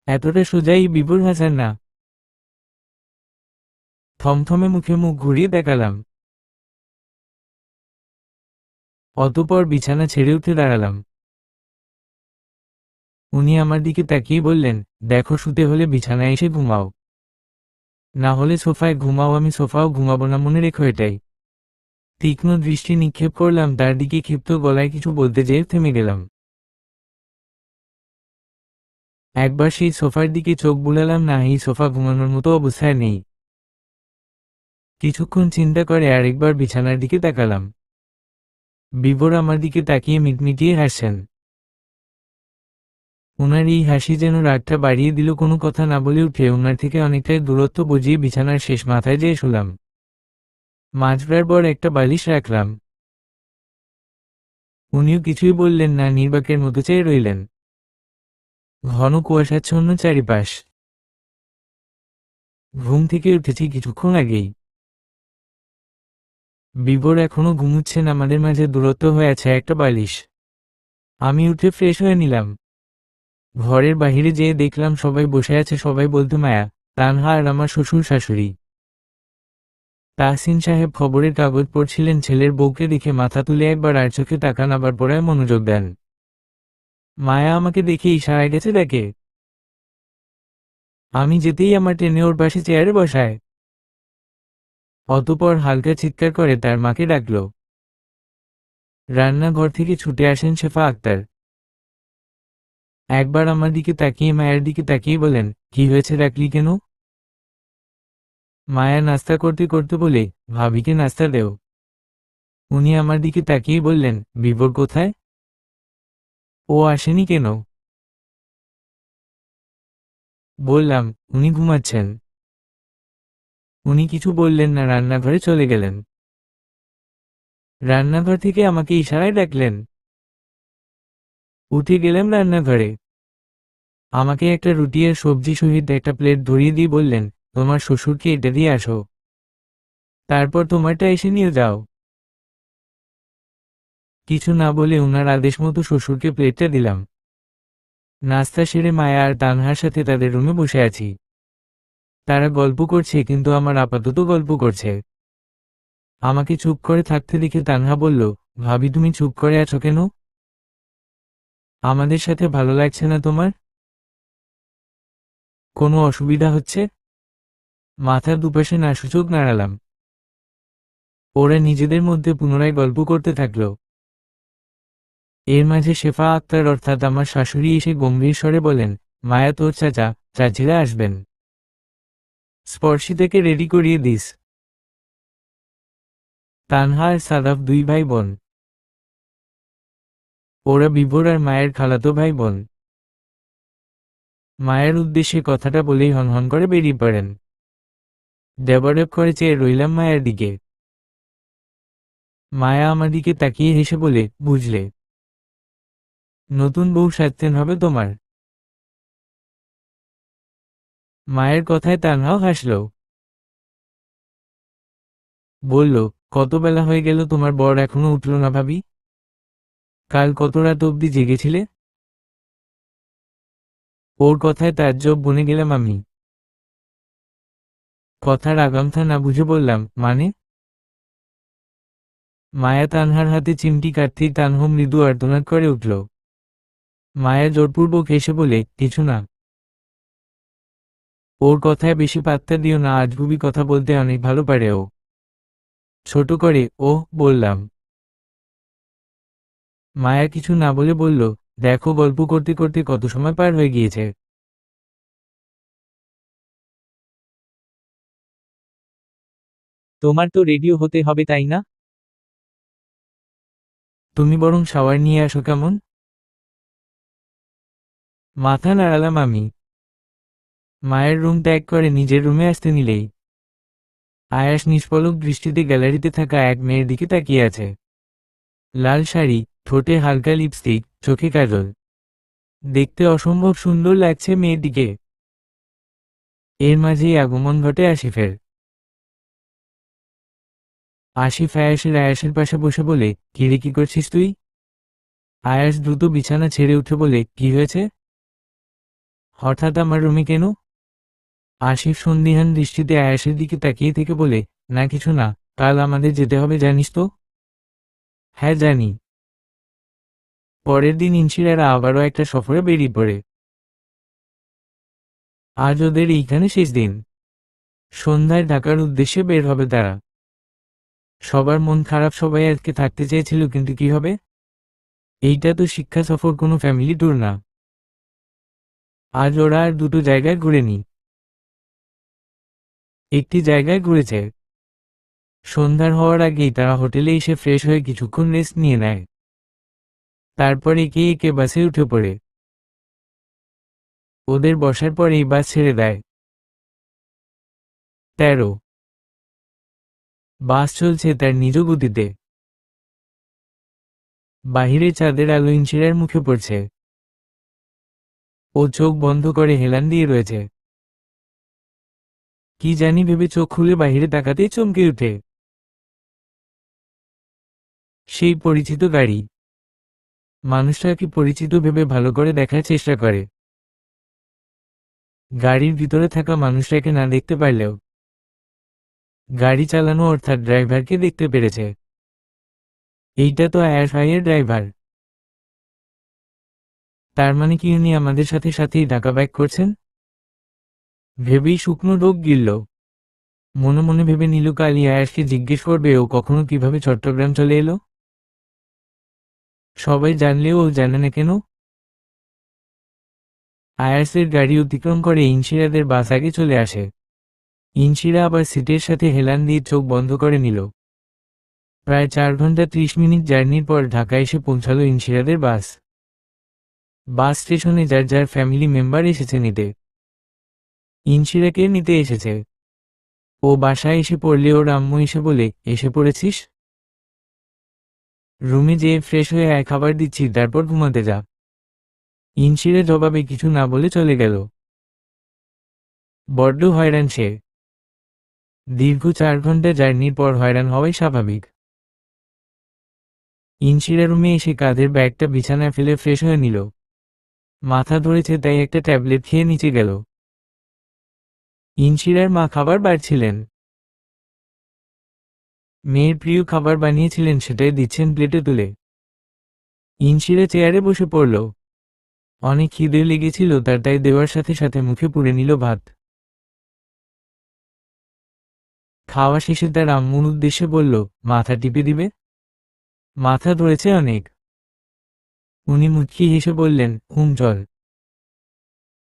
Speaker 1: এতটা সোজাই বিভোর হাসান না। থমথমে মুখে মুখ ঘুরিয়ে দেখালাম। অতঃপর বিছানা ছেড়ে উঠে দাঁড়ালাম। উনি আমার দিকে তাকিয়ে বললেন, দেখো, শুতে হলে বিছানায় এসে ঘুমাও, না হলে সোফায় ঘুমাও। আমি সোফাও ঘুমাবো না, মনে রেখো এটাই। তীক্ষ্ণ দৃষ্টি নিক্ষেপ করলাম তার দিকে, ক্ষিপ্ত গলায় কিছু বলতে যেয়ে থেমে গেলাম। একবার সেই সোফার দিকে চোখ বুলালাম, না, এই সোফা ঘুমানোর মতো অবস্থায় নেই। কিছুক্ষণ চিন্তা করে আরেকবার বিছানার দিকে তাকালাম। বিভোর আমার দিকে তাকিয়ে মিটমিটিয়ে হাসছেন। ওনার এই হাসি যেন রাগটা বাড়িয়ে দিল। কোনো কথা না বলে উঠে ওনার থেকে অনেকটাই দূরত্ব বুঝিয়ে বিছানার শেষ মাথায় যেয়ে শুলাম। মাঝবার পর একটা বালিশ রাখলাম। উনিও কিছুই বললেন না, নির্বাকের মতো চেয়ে রইলেন। ঘন কুয়াশাচ্ছন্ন চারিপাশ। ঘুম থেকে উঠেছি কিছুক্ষণ আগেই। বিভোর এখনো ঘুমুচ্ছেন, আমাদের মাঝে দূরত্ব হয়ে আছে একটা বালিশ। আমি উঠে ফ্রেশ হয়ে নিলাম। ঘরের বাহিরে যেয়ে দেখলাম সবাই বসে আছে। সবাই বলতে মায়া, তানহা আর আমার শ্বশুর শাশুড়ি। তাহসিন সাহেব খবরের কাগজ পড়ছিলেন। ছেলের বউকে দেখে মাথা তুলে একবার আর চোখে তাকান, আবার পড়ায় মনোযোগ দেন। মায়া আমাকে দেখে ইশারায় গেছে দেখে। আমি যেতেই আমার টেনে ওর পাশে চেয়ারে বসায়। অতঃপর হালকা চিৎকার করে তার মাকে ডাকল। রান্নাঘর থেকে ছুটে আসেন শেফা আক্তার। একবার আমার দিকে তাকিয়ে মায়ের দিকে তাকিয়ে বলেন, কি হয়েছে, ডাকলি কেন? মায়া নাস্তা করতে করতে বলে, ভাবিকে নাস্তা দেও। উনি আমার দিকে তাকিয়ে বললেন, বিভোর কোথায়? ও আসেনি কেন? বললাম, উনি ঘুমাচ্ছেন। উনি কিছু বললেন না, রান্নাঘরে চলে গেলেন। রান্নাঘর থেকে আমাকে ইশারায় ডাকলেন। উঠে গেলাম রান্নাঘরে। আমাকে একটা রুটি আর সবজি সহিত একটা প্লেট ধরিয়ে দিয়ে বললেন, তোমার শ্বশুরকে এটা দিয়ে আসো, তারপর তোমারটা এসে নিয়ে যাও। কিছু না বলে ওনার আদেশ মতো শ্বশুরকে প্লেটটা দিলাম। নাস্তা সেরে মায়া আর তানহার সাথে তাদের রুমে বসে আছি। তারা গল্প করছে, কিন্তু আমার আপাতত গল্প করছে। আমাকে চুপ করে থাকতে দেখে তানহা বলল, ভাবি তুমি চুপ করে আছো কেন? আমাদের সাথে ভালো লাগছে না তোমার? কোনো অসুবিধা হচ্ছে? মাথার দুপাশে নাসূচক নাড়ালাম। ওরা নিজেদের মধ্যে পুনরায় গল্প করতে থাকল। এর মাঝে শেফা আক্তার অর্থাৎ আমার শাশুড়ি এসে গম্ভীর স্বরে বলেন, মায়া, তোর চাচিরা আসবেন, স্পর্শিতাকে রেডি করিয়ে দিস। তানহা আর সাদাফ দুই ভাই বোন। ওরা বিভোর আর মায়ের খালাতো ভাই বোন। মায়ের উদ্দেশ্যে কথাটা বলেই হনহন করে বেরিয়ে পড়েন। ডেবাডেব করে চেয়ে রইলাম মায়ের দিকে। মায়া আমার দিকে তাকিয়ে হেসে বলে, বুঝলে, নতুন বউ সাজতেন হবে তোমার। মায়ের কথায় তানহাও হাসল। বলল, কত বেলা হয়ে গেল, তোমার বর এখনো উঠল না ভাবি? কাল কত রাত অবধি জেগেছিলে? ওর কথায় তাজ্জব বনে গেলাম আমি। কথার আগামথা না বুঝে বললাম, মানে? মায়া তানহার হাতে চিমটি কাটতেই তানহা মৃদু আর্তনাদ করে উঠল। মায়া জোরপূর্বক হেসে বলে, কিছু না। ওর কথায় বেশি পাত্তা দিও না, আজগুবি কথা বলতে অনেক ভালো পারে ও। ছোট করে, ওহ, বললাম। মায়া কিছু না বলে বলল, দেখো, গল্প করতে করতে কত সময় পার হয়ে গিয়েছে। তোমার তো রেডিও হতে হবে, তাই না? তুমি বরং শাওয়ার নিয়ে আসো কেমন? মাথা নাড়ালাম আমি। মায়ের রুম ত্যাগ করে নিজের রুমে আসতে নিলেই আয়াস নিষ্পলক দৃষ্টিতে গ্যালারিতে থাকা এক মেয়ের দিকে তাকিয়ে আছে। লাল শাড়ি, ঠোঁটে হালকা লিপস্টিক, চোখে কাজল। দেখতে অসম্ভব সুন্দর লাগছে মেয়েটিকে। এর মাঝেই আগমন ঘটে আসিফের। আসিফ আয়াসের পাশে বসে বলে, কিরে, কি করছিস তুই? আয়াস দ্রুত বিছানা ছেড়ে উঠে বলে, কি হয়েছে? হঠাৎ আমার রুমে কেন? আসিফ সন্দিহান দৃষ্টিতে আয়াসের দিকে তাকিয়ে থেকে বলে, না কিছু না, কাল আমাদের যেতে হবে জানিস তো? হ্যাঁ জানি। পরের দিন ইনশিরারা আবারও একটা সফরে বেরিয়ে পড়ে। আজ ওদের এইখানে শেষ দিন। সন্ধ্যায় ঢাকার উদ্দেশ্যে বের হবে তারা। সবার মন খারাপ, সবাই আজকে থাকতে চেয়েছিল, কিন্তু কি হবে? এইটা তো শিক্ষা সফর, কোনো ফ্যামিলি ট্যুর না। আজ ওরা আর দুটো জায়গায় ঘুরেনি। একটি জায়গায় ঘুরেছে। সন্ধ্যার হওয়ার আগেই তারা হোটেলে এসে ফ্রেশ হয়ে কিছুক্ষণ রেস্ট নিয়ে নেয়। তারপর একে একে বাসে উঠে পড়ে। ওদের বসার পরেই বাস ছেড়ে দেয়। 13 বাস চলছে তার নিজ গতিতে। বাহিরে চাঁদের আলো ইনশিরার মুখে পড়ছে। ও চোখ বন্ধ করে হেলান দিয়ে রয়েছে। কি জানি ভেবে চোখ খুলে বাহিরে তাকাতেই চমকে উঠে। সেই পরিচিত গাড়ি। মানুষটা কি পরিচিত ভেবে ভালো করে দেখার চেষ্টা করে। গাড়ির ভিতরে থাকা মানুষটাকে না দেখতে পারলেও গাড়ি চালানো অর্থাৎ ড্রাইভারকে দেখতে পেরেছে। এইটা তো আয়াস ভাইয়ের ড্রাইভার। তার মানে কি উনি আমাদের সাথে সাথেই ঢাকা ব্যাক করছেন? ভেবেই শুকনো ঢোক গিলল। মনে মনে ভেবে নিল কালি আয়াসকে জিজ্ঞেস করবে ও কখনো কিভাবে চট্টগ্রাম চলে এলো। সবাই জানলেও ও জানে না কেন। আয়াসের গাড়ি অতিক্রম করে ইনশিরাদের বাস আগে চলে আসে। ইনশিরা আবার সিটের সাথে হেলান দিয়ে চোখ বন্ধ করে নিল। প্রায় 4 ঘন্টা 30 মিনিট জার্নির পর ঢাকা এসে পৌঁছালো ইনশিরাদের বাস। বাস স্টেশনে যার যার ফ্যামিলি মেম্বার এসেছে নিতে। ইনশিরাকে নিতে এসেছে। ও বাসায় এসে পড়লে ওর আম্মু এসে বলে, এসে পড়েছিস? রুমে যেয়ে ফ্রেশ হয়ে খাবার দিচ্ছি, তারপর ঘুমাতে যা। ইনশিরা জবাবে কিছু না বলে চলে গেল। বড্ড হয়রান সে। দীর্ঘ 4 ঘন্টা জার্নির পর হয়রান হওয়াই স্বাভাবিক। ইনশিরা রুমে এসে কাঁধের ব্যাগটা বিছানায় ফেলে ফ্রেশ হয়ে নিল। মাথা ধরেছে তাই একটা ট্যাবলেট খেয়ে নিচে গেল। ইনশিরার মা খাবার বাড়ছিলেন। মেয়ের প্রিয় খাবার বানিয়েছিলেন, সেটাই দিচ্ছেন প্লেটে তুলে। ইনশিরা চেয়ারে বসে পড়ল। অনেক খিদে লেগেছিল তার, তাই দেওয়ার সাথে সাথে মুখে পুরে নিল ভাত। খাওয়া শেষে তার আম্মুর উদ্দেশ্যে বলল, মাথা টিপে দিবে? মাথা ধরেছে অনেক। উনি মুচকি হেসে বললেন, চল।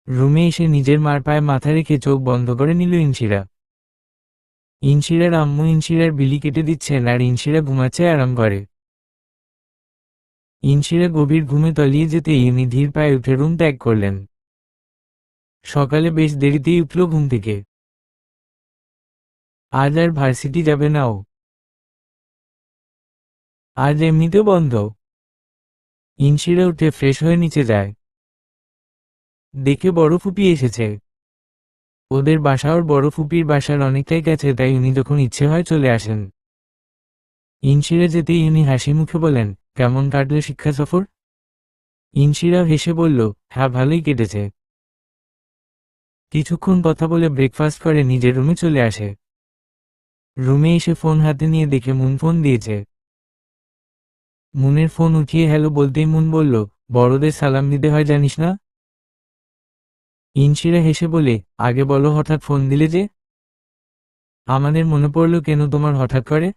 Speaker 1: রুমে এসে নিজের মার পায়ে মাথা রেখে চোখ বন্ধ করে নিল ইনশিরা। ইনশিরার আম্মু ইনশিরার বিলি কেটে দিচ্ছেন আর ইনশিরা ঘুমাচ্ছে আরাম করে। ইনশিরা গভীর ঘুমে তলিয়ে যেতেই উনি ধীর পায়ে উঠে রুম ত্যাগ করলেন। সকালে বেশ দেরিতেই উঠল ঘুম থেকে। আজ আর ভার্সিটি যাবে না ও। আজ এমনিতেও বন্ধ। ইনশিরা উঠে ফ্রেশ হয়ে নিচে যায়। দেখে বড় ফুপি এসেছে। ওদের বাসা ওর বড় ফুপির বাসার অনেকটাই কাছে, তাই উনি যখন ইচ্ছে হয় চলে আসেন। ইনশিরা যেতেই উনি হাসি মুখে বলেন, কেমন কাটল শিক্ষা সফর? ইনশিরা হেসে বলল, হ্যাঁ ভালোই কেটেছে। কিছুক্ষণ কথা বলে ব্রেকফাস্ট করে নিজের রুমে চলে আসে। রুমে এসে ফোন হাতে নিয়ে দেখে মুন ফোন দিয়েছে। মুনের ফোন উঠিয়ে হ্যালো বলতেই মুন বলল, বড়দের সালাম দিতে হয় জানিস না? ইনশিরা হেসে বলে, আগে বলো হঠাৎ ফোন দিলে যে? আমাদের মনে পড়ল কেন তোমার হঠাৎ করে?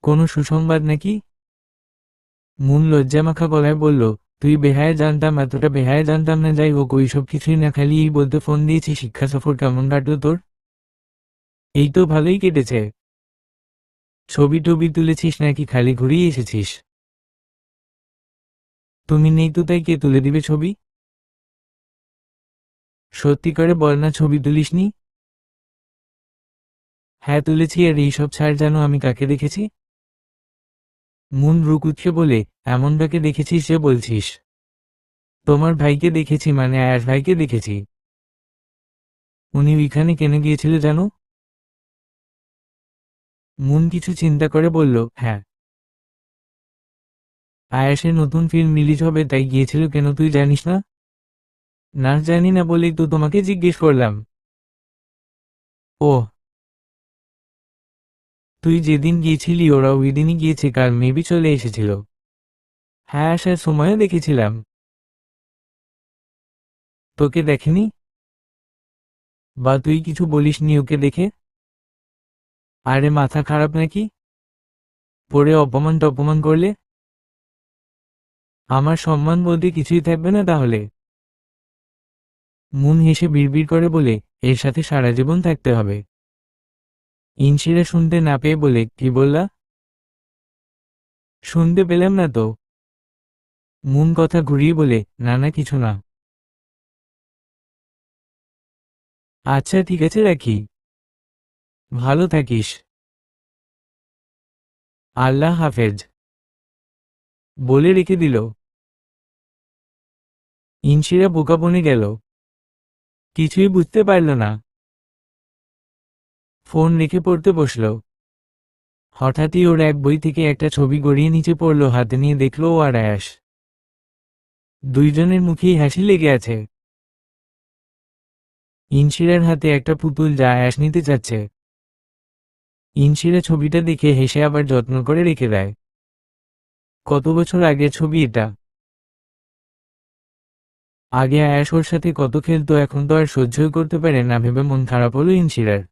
Speaker 1: কোনো সুসংবাদ নাকি? মুন লজ্জামাখা গলায় বলল, তুই বেহায়া জানতাম, এতটা বেহায়া জানতাম না। যাই হোক, ওইসব কিছুই না, খালি এই বলতে ফোন দিয়েছি শিক্ষা সফর কেমন কাটলো তোর? এই তো ভালোই কেটেছে। ছবি টবি তুলেছিস নাকি খালি ঘুরিয়ে এসেছিস? তুমি নেই তো তাই কে তুলে দিবে ছবি? সত্যি করে বল না, ছবি তুলিসনি? হ্যাঁ তুলেছি, আর এইসব ছাড়, জানো আমি কাকে দেখেছি? মুন রুকুতকে বলে, এমনটাকে দেখেছিস যে বলছিস? তোমার ভাইকে দেখেছি, মানে আয়াস ভাইকে দেখেছি। উনি ওইখানে কেন গিয়েছিল জানো? মুন কিছু চিন্তা করে বলল, হ্যাঁ। আয়াসের নতুন ফিল্ম রিলিজ হবে তাই গিয়েছিল। কেন তুই জানিস না? না জানি না বলেই তো তোমাকে জিজ্ঞেস করলাম। ও, তুই যেদিন গিয়েছিলি ওরা ওই দিনই গিয়েছে, কাল মেবি চলে এসেছিল। হ্যাঁ আসার সময়ও দেখেছিলাম। তোকে দেখেনি? বা তুই কিছু বলিসনি ওকে দেখে? আরে মাথা খারাপ নাকি? পরে অপমান টপমান করলে আমার সম্মান বলতে কিছুই থাকবে না তাহলে? মুন হেসে বিড়বিড় করে বলে, এর সাথে সারা জীবন থাকতে হবে। ইনশিরা শুনতে না পেয়ে বলে, কি বললা? শুনতে পেলাম না তো। মুন কথা ঘুরিয়ে বলে, না না কিছু না। আচ্ছা ঠিক আছে রাখি। ভালো থাকিস। আল্লাহ হাফেজ। বলে রেখে দিল। ইনশিরা বোকা বনে গেল। কিছুই বুঝতে পারল না। ফোন রেখে পড়তে বসল। হঠাৎই ওর এক বই থেকে একটা ছবি গড়িয়ে নিচে পড়ল, হাতে নিয়ে দেখল ও আর আয়াস। দুইজনের মুখেই হাসি লেগে আছে। ইনশিরার হাতে একটা পুতুল, যা আয়াস নিতে চাচ্ছে। ইনশিরা ছবিটা দেখে হেসে আবার যত্ন করে রেখে দেয়। কত বছর আগের ছবি এটা। আগে আয়াস ওর সাথে কত খেলতো, এখন তো আর সহ্যই করতে পারে না ভেবে মন খারাপ হলো ইনশিরার।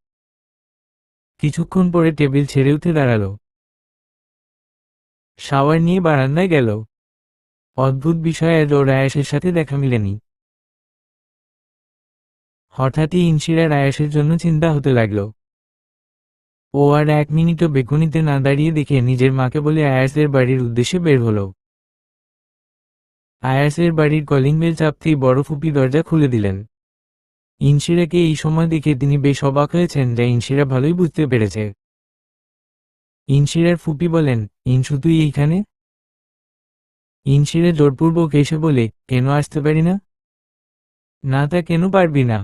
Speaker 1: কিছুক্ষণ পরে টেবিল ছেড়ে উঠে দাঁড়ালো। শাওয়ার নিয়ে বারান্দায় গেল। অদ্ভুত বিষয়, আজ ওর আয়াসের সাথে দেখা মিলেনি। হঠাৎই ইনশিরার আয়াসের জন্য চিন্তা হতে লাগলো। ও আর 1 মিনিটও বেকুনিতে না দাঁড়িয়ে দেখে নিজের মাকে বলে আয়াসের বাড়ির উদ্দেশ্যে বের হলো। আয়াসের বাড়ির কলিং বেল চাপতেই বড় ফুপি দরজা খুলে দিলেন। ইনশিরাকে এই সময় দেখে তিনি বেশ অবাক হয়েছেন, যা ইনশিরা ভালোই বুঝতে পেরেছে। ইনশিরার ফুপি বলেন, ইনশু তুই এইখানে? ইনশিরা জোরপূর্বক এসে বলে, কেন আসতে পারি না? না তা কেন পারবি না?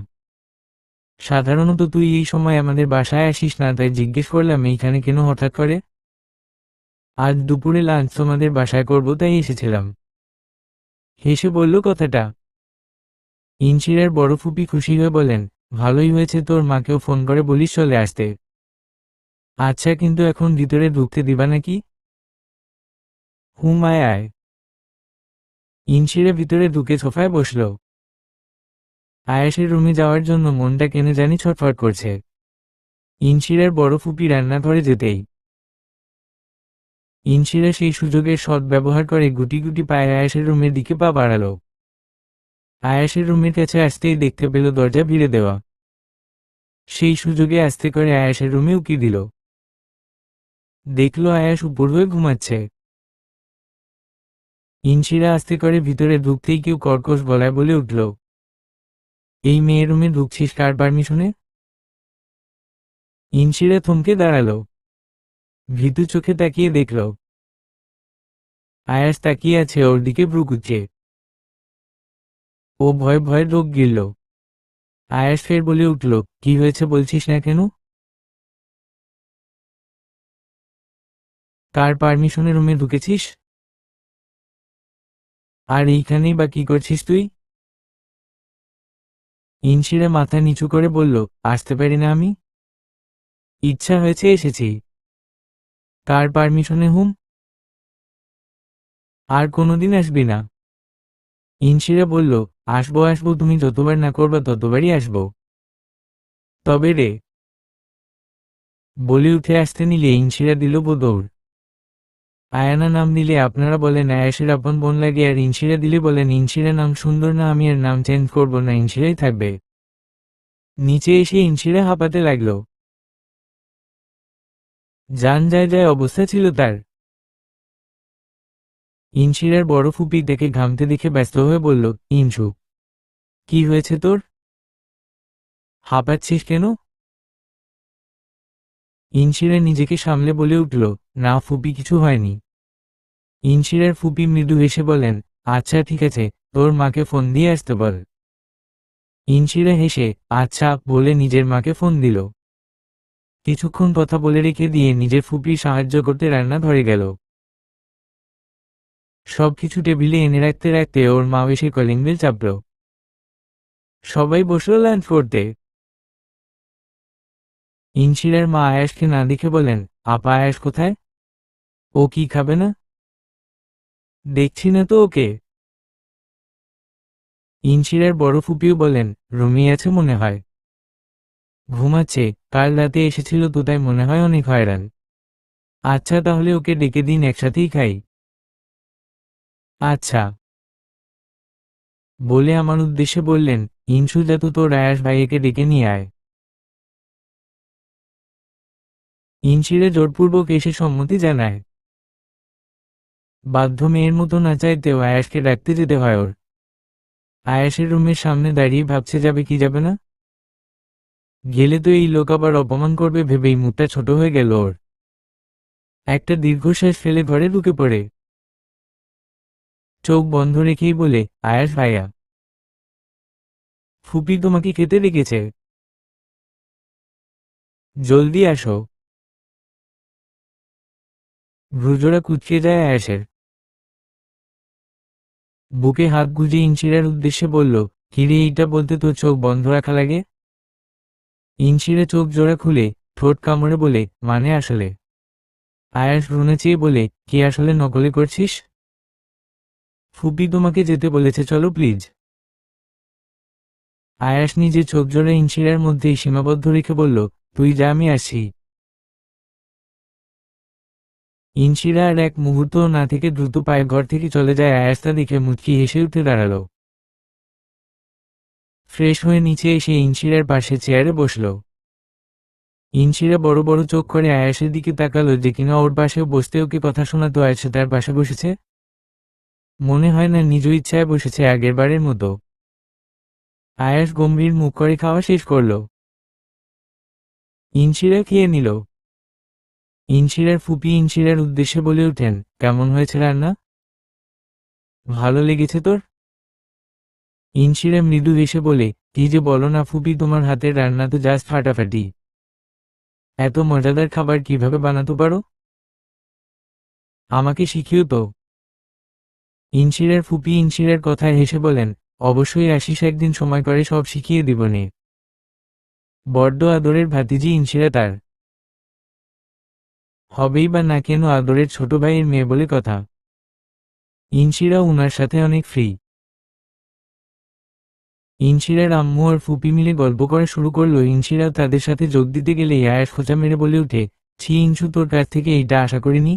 Speaker 1: সাধারণত তুই এই সময় আমাদের বাসায় আসিস না, তাই জিজ্ঞেস করলাম এইখানে কেন হঠাৎ করে। আজ দুপুরে লাঞ্চ তোমাদের বাসায় করব, তাই এসেছিলাম। হেসে বলল কথাটা। ইনশিরার বড় ফুপি খুশি হয়ে বলেন, ভালোই হয়েছে, তোর মাকেও ফোন করে বলিস চলে আসতে। আচ্ছা, কিন্তু এখন ভিতরে ঢুকতে দিবা নাকি? হুম, আয় আয়। ইনশিরা ভিতরে ঢুকে সোফায় বসল। আয়াসের রুমে যাওয়ার জন্য মনটা কেন জানি ছটফট করছে। ইনশিরার বড় ফুপি রান্নাঘরে যেতেই ইনশিরা সেই সুযোগের সদ্ব্যবহার করে গুটি গুটি পায়ে আয়াসের রুমের দিকে পা বাড়াল। আয়াসের রুমের কাছে আসতেই দেখতে পেল দরজা ভিড়ে দেওয়া। সেই সুযোগে আস্তে করে আয়াসের রুমে উকি দিল। দেখল আয়াস উপর হয়ে ঘুমাচ্ছে। ইনশিরা আস্তে করে ভিতরে ঢুকতেই কেউ কর্কশ গলায় বলে উঠল, এই মেয়ের রুমে ঢুকছিস কার পারমিশনে? ইনশিরা থমকে দাঁড়ালো। ভীতু চোখে তাকিয়ে দেখল আয়াস তাকিয়ে আছে ওর দিকে ভ্রু কুঁচকে। ও ভয়ে ভয়ে রোগ গিলল। আয়াস ফের বলে উঠল, কি হয়েছে বলছিস না কেন? কার পারমিশনে রুমে ঢুকেছিস? আর এইখানেই বা কি করছিস তুই? ইনশিরা মাথা নিচু করে বলল, আসতে পারি না আমি? ইচ্ছা হয়েছে এসেছি। কার পারমিশনে হুম? আর কোনোদিন আসবি না। ইনশিরা বলল, আসবো আসবো, তুমি যতবার না করবা ততবারই আসবো। তবে রে। বলে উঠে আসতে নিলে ইনশিরা দিল দৌড়। আয়ানা নাম দিলে আপনারা বলেন আয়াসের আপন বোন লাগে, আর ইনশিরা দিলে বলেন ইনশিরা নাম সুন্দর না, আমি এর নাম চেঞ্জ করব না, ইনশিরাই থাকবে। নিচে এসে ইনশিরা হাঁপাতে লাগলো। জান যায় যায় অবস্থা ছিল তার। ইনশিরার বড় ফুপি দেখে ঘামতে দেখে ব্যস্ত হয়ে বলল, ইনশু, কি হয়েছে তোর? হাঁপাচ্ছিস কেন? ইনশিরা নিজেকে সামলে বলে উঠল, না ফুপি, কিছু হয়নি। ইনশিরার ফুপি মৃদু হেসে বলেন, আচ্ছা ঠিক আছে, তোর মাকে ফোন দিয়ে আসতে বল। ইনশিরা হেসে আচ্ছা বলে নিজের মাকে ফোন দিল। কিছুক্ষণ কথা বলে রেখে দিয়ে নিজের ফুপির সাহায্য করতে রান্না ধরে গেল। সবকিছু টেবিলে এনে রাখতে রাখতে ওর মা এসে কলিং বেল চাপল। সবাই বসল লাঞ্চ করতে। ইনশিরার মা আয়াসকে না দেখে বলেন, আপা আয়াস কোথায়? ও কি খাবে না? দেখছি না তো ওকে। ইনশিরার বড় ফুপিও বলেন, রুমি আছে মনে হয়। ঘুমাচ্ছে, কাল রাতে এসেছিল তো, তাই মনে হয় অনেক হয়রান। আচ্ছা তাহলে ওকে ডেকে দিন, একসাথেই খাই। আচ্ছা। বলে আমার উদ্দেশ্যে বললেন, ইনশু, যা তো তোর আয়াস ভাইয়াকে ডেকে নিয়ে আয়। ইনশিরা জোরপূর্বক এসে সম্মতি জানায়। বাধ্য মেয়ের মতো না চাইতেও আয়াসকে ডাকতে যেতে হয় ওর। আয়াসের রুমের সামনে দাঁড়িয়ে ভাবছে যাবে কি যাবে না। গেলে তো এই লোক আবার অপমান করবে ভেবেই মুখটা ছোট হয়ে গেল ওর। একটা দীর্ঘশ্বাস ফেলে ঘরে ঢুকে পড়ে। চোখ বন্ধ রেখেই বলে, আয়াস ভাইয়া, ফুপি তোমাকে খেতে রেখেছে, জলদি আসো। ভ্রুজোড়া কুঁচকে যায় আয়াসের। বুকে হাত গুজে ইনশিরার উদ্দেশ্যে বলল, কিরে এইটা বলতে তোর চোখ বন্ধ রাখা লাগে? ইনশিরা চোখ জোড়া খুলে ঠোঁট কামড়ে বলে, মানে আসলে। আয়াস ভ্রুনে চেয়ে বলে, কি আসলে নকলে করছিস? ফুপি তোমাকে যেতে বলেছে, চলো প্লিজ। আয়াস নিজে চোখ জোড়া ইনশিরার মধ্যেই সীমাবদ্ধ রেখে বলল, তুই যা, আমি আসি। ইনশিরা আর এক মুহূর্ত না থেকে দ্রুত পায়ে ঘর থেকে চলে যায়। আয়াস তা দেখে মুচকি হেসে উঠে দাঁড়ালো। ফ্রেশ হয়ে নিচে এসে ইনশিরার পাশে চেয়ারে বসল। ইনশিরা বড় বড় চোখ করে আয়াসের দিকে তাকালো, যে কিনা ওর পাশেও বসতে ওকে কথা শোনাতো আয়াস তার পাশে বসেছে। মনে হয় না নিজ ইচ্ছায় বসেছে আগের বারের মতো। আয়াস গম্ভীর মুখ করে খাওয়া শেষ করল। ইনশিরা খেয়ে নিল। ইনশিরার ফুপি ইনশিরার উদ্দেশ্যে বলে ওঠেন, কেমন হয়েছে রান্না? ভালো লেগেছে তোর? ইনশিরা মৃদু হেসে বলে, কি যে বলো না ফুপি, তোমার হাতের রান্না তো জাস্ট ফাটাফাটি। এত মজাদার খাবার কিভাবে বানাতে পারো? আমাকে শিখিও তো। ইনশিরার ফুপি ইনশিরার কথায় হেসে বলেন, অবশ্যই আসিস একদিন, সময় করে সব শিখিয়ে দিবনে। বড্ড আদরের ভাতিজি ইনশিরা তার। হবেই বা না কেন, আদরের ছোট ভাইয়ের মেয়ে বলে কথা। ইনশিরা উনার সাথে অনেক ফ্রি। ইনশিরার আম্মু আর ফুপি মিলে গল্প করা শুরু করলো। ইনশিরাও তাদের সাথে যোগ দিতে গেলেই আয়াস খোঁচা মেরে বলে উঠে, ছি ইনশু, তোর কাছ থেকে এইটা আশা করিনি।